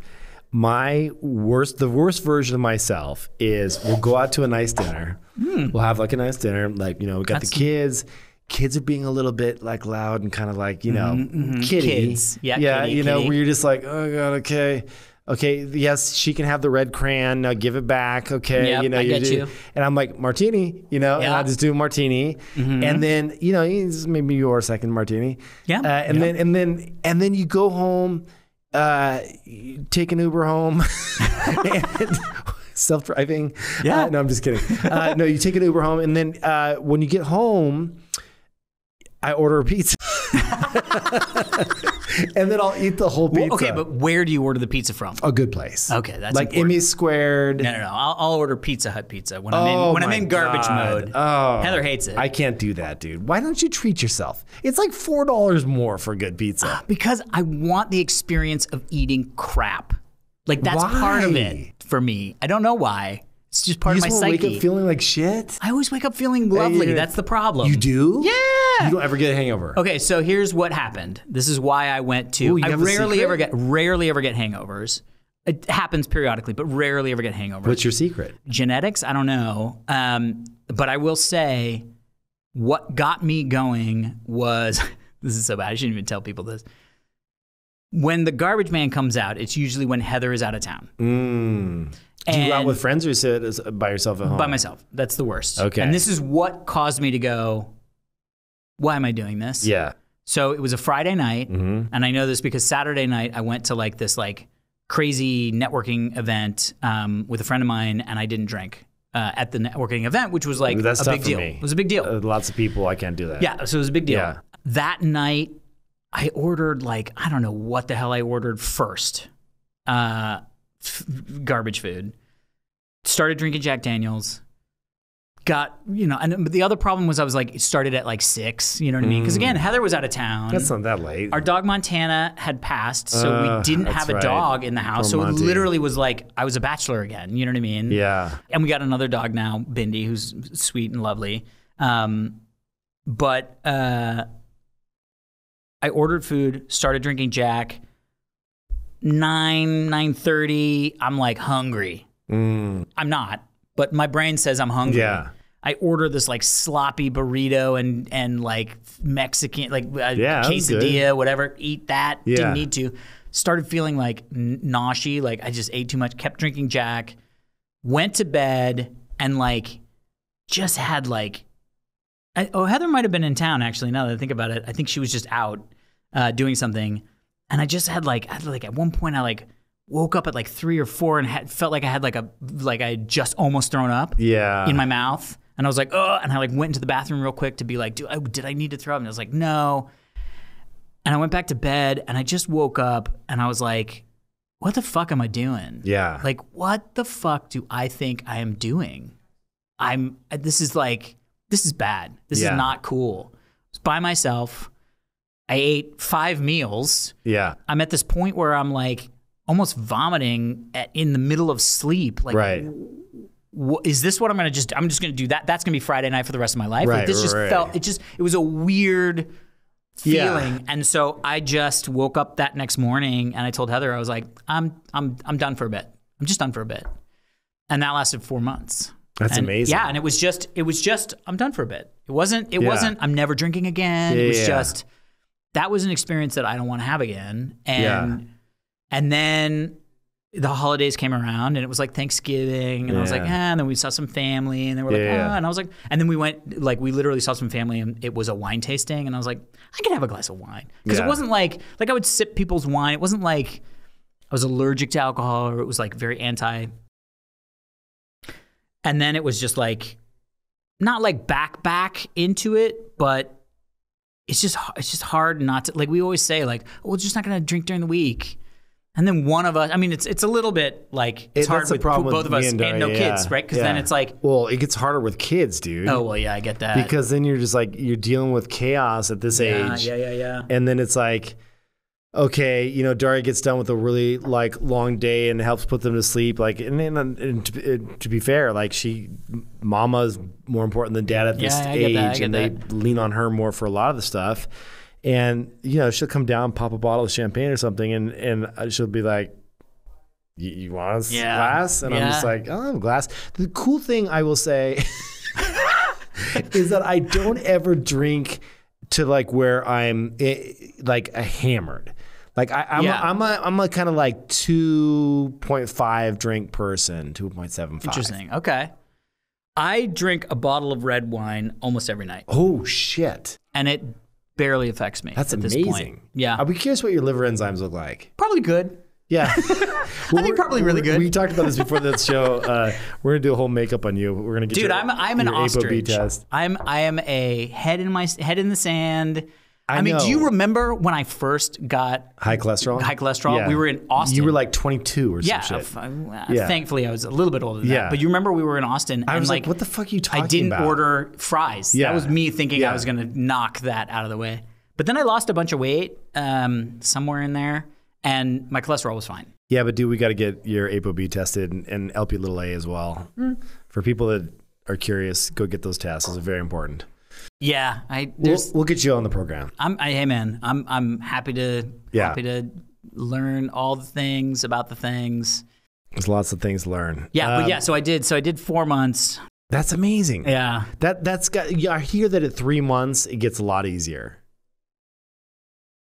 the worst version of myself is we'll go out to a nice dinner. We'll have like a nice dinner. Like, we got the kids. Kids are being a little bit like loud and kind of like, kitty. Kids. Yeah, kitty, where you're just like, oh God, okay. Okay, yes, she can have the red crayon. Now give it back. Okay, yep, I get you. And I'm like, martini, and I just do a martini. And then, maybe your second martini. Yeah. And then you go home, you take an Uber home, and self-driving. Yeah. No, I'm just kidding. No, you take an Uber home, and then when you get home, I order a pizza. And then I'll eat the whole pizza. Okay, but where do you order the pizza from? A good place. Okay, that's like important. Emmy Squared. No. I'll order Pizza Hut pizza when I'm in garbage mode. Oh, Heather hates it. I can't do that, dude. Why don't you treat yourself? It's like $4 more for good pizza. Because I want the experience of eating crap. Like that's part of it for me. I don't know why. It's just part of my psyche. You just wake up feeling like shit? I always wake up feeling lovely. That's the problem. You do? Yeah. You don't ever get a hangover? Okay, so here's what happened. This is why I went to. I rarely ever get hangovers. It happens periodically, but rarely ever get hangovers. What's your secret? Genetics? I don't know. But I will say, what got me going was this is so bad. I shouldn't even tell people this. When the garbage man comes out, it's usually when Heather is out of town. Do you go out with friends or sit by yourself at home? By myself. That's the worst. Okay. And this is what caused me to go, why am I doing this? Yeah. So it was a Friday night, and I know this because Saturday night I went to like this like crazy networking event with a friend of mine, and I didn't drink at the networking event, which was like That's a big deal. It was a big deal. Lots of people, I can't do that. Yeah, so it was a big deal. Yeah. That night, I ordered like, I don't know what the hell I ordered first. Garbage food. Started drinking Jack Daniels. Got, but the other problem was I was like, it started at like 6, you know what I mean? Because again, Heather was out of town. That's not that late. Our dog Montana had passed, so we didn't have a dog in the house. So it literally was like, I was a bachelor again, you know what I mean? Yeah. And we got another dog now, Bindi, who's sweet and lovely. But I ordered food, started drinking Jack. 9:30, I'm like hungry. I'm not, but my brain says I'm hungry. Yeah. I order this like sloppy burrito and like Mexican, like quesadilla, whatever. Eat that. Yeah. Didn't need to. Started feeling like nauseous, like I just ate too much. Kept drinking Jack. Went to bed and like just had like. Heather might have been in town actually. Now that I think about it, I think she was just out doing something. And I just had like at one point I like woke up at like 3 or 4 and felt like I had like I had just almost thrown up in my mouth. And I was like, oh, and I like went into the bathroom real quick to be like, did I need to throw up? And I was like, no. And I went back to bed and I just woke up and I was like, what the fuck am I doing? Yeah. Like, what the fuck do I think I am doing? This is bad. This is not cool. I was by myself. I ate 5 meals. Yeah. I'm at this point where I'm like almost vomiting in the middle of sleep. Like, right. Is this what I'm just going to do that? That's going to be Friday night for the rest of my life. Right, like this just it was a weird feeling. Yeah. And so I just woke up that next morning and I told Heather, I was like, I'm done for a bit. I'm just done for a bit. And that lasted 4 months. That's amazing. Yeah. And it was just, I'm done for a bit. It wasn't, I'm never drinking again. It was just, that was an experience that I don't want to have again. And then the holidays came around and it was like Thanksgiving and I was like, and then we saw some family and they were like, and I was like, and then we went, like we literally saw some family and it was a wine tasting and I was like, I could have a glass of wine. Because it wasn't like I would sip people's wine. It wasn't like I was allergic to alcohol or it was like very anti. And then it was just like, not like back into it, but it's just hard not to, like we always say, like, oh, we're just not going to drink during the week. And then one of us, I mean, it's a little bit like, it's hard with both of us and no kids, right? Because then it's like. Well, it gets harder with kids, dude. Oh, well, yeah, I get that. Because then you're just like, you're dealing with chaos at this age. Yeah. And then it's like, okay, Daria gets done with a really like long day and helps put them to sleep. Like, and to be fair, like mama's more important than dad at this age, and they lean on her more for a lot of the stuff. And she'll come down, pop a bottle of champagne or something, and she'll be like, you want a glass? And I'm just like, oh, I have a glass. The cool thing I will say is that I don't ever drink to like where I'm like hammered. Like I'm a kind of like 2.5 drink person, 2.75. Interesting. Okay. I drink a bottle of red wine almost every night. Oh shit! And it barely affects me. That's at amazing. This point. Yeah. I'll be curious what your liver enzymes look like. Probably good. Yeah. I think probably really good. We talked about this before this show. We're gonna do a whole makeup on you. We're gonna get I'm an ostrich. Test. I am a head in the sand. I mean, know. do you remember when I first got high cholesterol? High cholesterol. Yeah. We were in Austin. You were like 22 or some shit. Thankfully, I was a little bit older than that. But you remember we were in Austin. I was like, what the fuck are you talking about? I didn't order fries. Yeah. That was me thinking I was going to knock that out of the way. But then I lost a bunch of weight somewhere in there, and my cholesterol was fine. Yeah, but dude, we got to get your ApoB tested and LP(a) as well. For people that are curious, go get those tests. Those are very important. Yeah, we'll get you on the program. Hey man, I'm happy to learn all the things about the things. There's lots of things to learn. Yeah, so I did 4 months. That's amazing. Yeah, that's got. Yeah, I hear that at 3 months it gets a lot easier.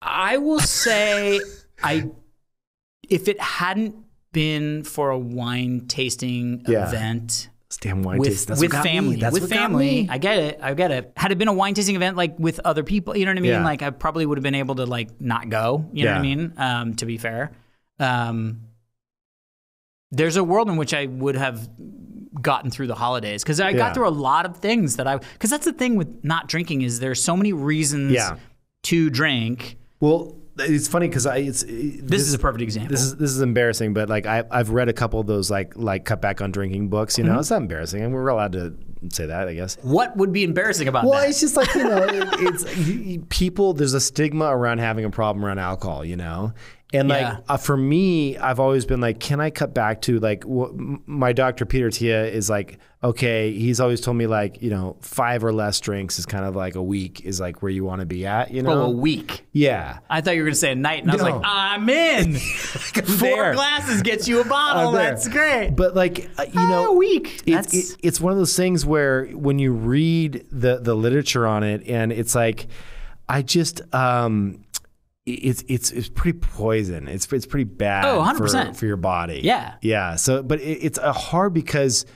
I will say, if it hadn't been for a wine tasting event. Damn wine tasting. With family. I get it. Had it been a wine tasting event like with other people, you know what I mean? Yeah. Like I probably would have been able to like not go, you know what I mean? To be fair. There's a world in which I would have gotten through the holidays because I got through a lot of things because that's the thing with not drinking is there's so many reasons to drink. Well, it's funny because this is a perfect example. This is embarrassing, but like I've read a couple of those like cut back on drinking books. You know, it's not embarrassing, and we're allowed to say that, I guess. What would be embarrassing about that? Well, it's just like people. There's a stigma around having a problem around alcohol. You know. And like for me, I've always been like, can I cut back to like my doctor Peter Tia is like, okay, he's always told me like, 5 or less drinks is kind of like a week is like where you want to be at, Oh, a week. Yeah. I thought you were going to say a night, and I was like, I'm in. 4 glasses gets you a bottle. That's great. But like, a week. It's one of those things where when you read the literature on it, and it's like, I just. It's pretty poison. It's pretty bad 100%. for your body. Yeah. Yeah. So, but it's hard because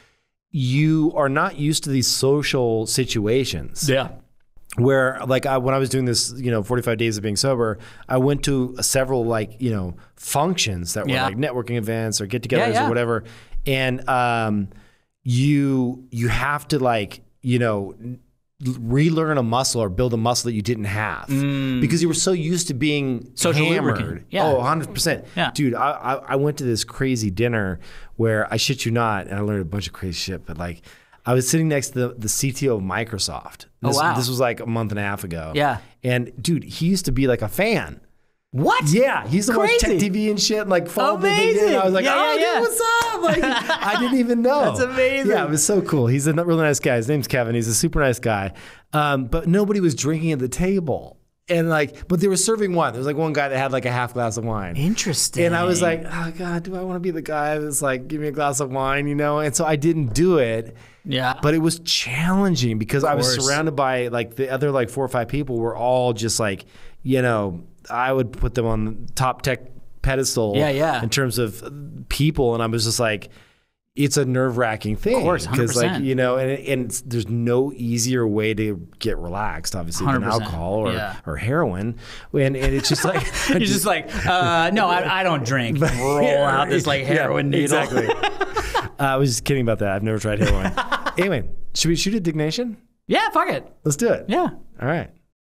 you are not used to these social situations. Yeah. Where like when I was doing this, 45 days of being sober, I went to several like, functions that were like networking events or get-togethers or whatever. And you have to like, relearn a muscle or build a muscle that you didn't have because you were so used to being social hammered. Lubricant. Yeah. Oh, 100%. Yeah. Dude, I went to this crazy dinner where I shit you not, and I learned a bunch of crazy shit, but like I was sitting next to the CTO of Microsoft. This was like a month and a half ago. Yeah. And dude, he used to be like a fan. What? Yeah, he's the watch TechTV and shit, and like follow the video. And I was like, dude, what's up? Like, I didn't even know. That's amazing. Yeah, it was so cool. He's a really nice guy. His name's Kevin. He's a super nice guy. But nobody was drinking at the table. And like, but they were serving wine. There was like one guy that had like a half glass of wine. Interesting. And I was like, oh God, do I want to be the guy that's like, give me a glass of wine, And so I didn't do it. Yeah. But it was challenging because I was surrounded by like the other like 4 or 5 people were all just like, I would put them on the top tech pedestal in terms of people. And I was just like, it's a nerve-wracking thing. Of course, 100%. Because like, and there's no easier way to get relaxed, obviously, than alcohol or heroin. And it's just like... You're just like, no, I don't drink. Roll out this like heroin needle. Exactly. I was just kidding about that. I've never tried heroin. Anyway, should we shoot a Diggnation? Yeah, fuck it. Let's do it. Yeah. All right.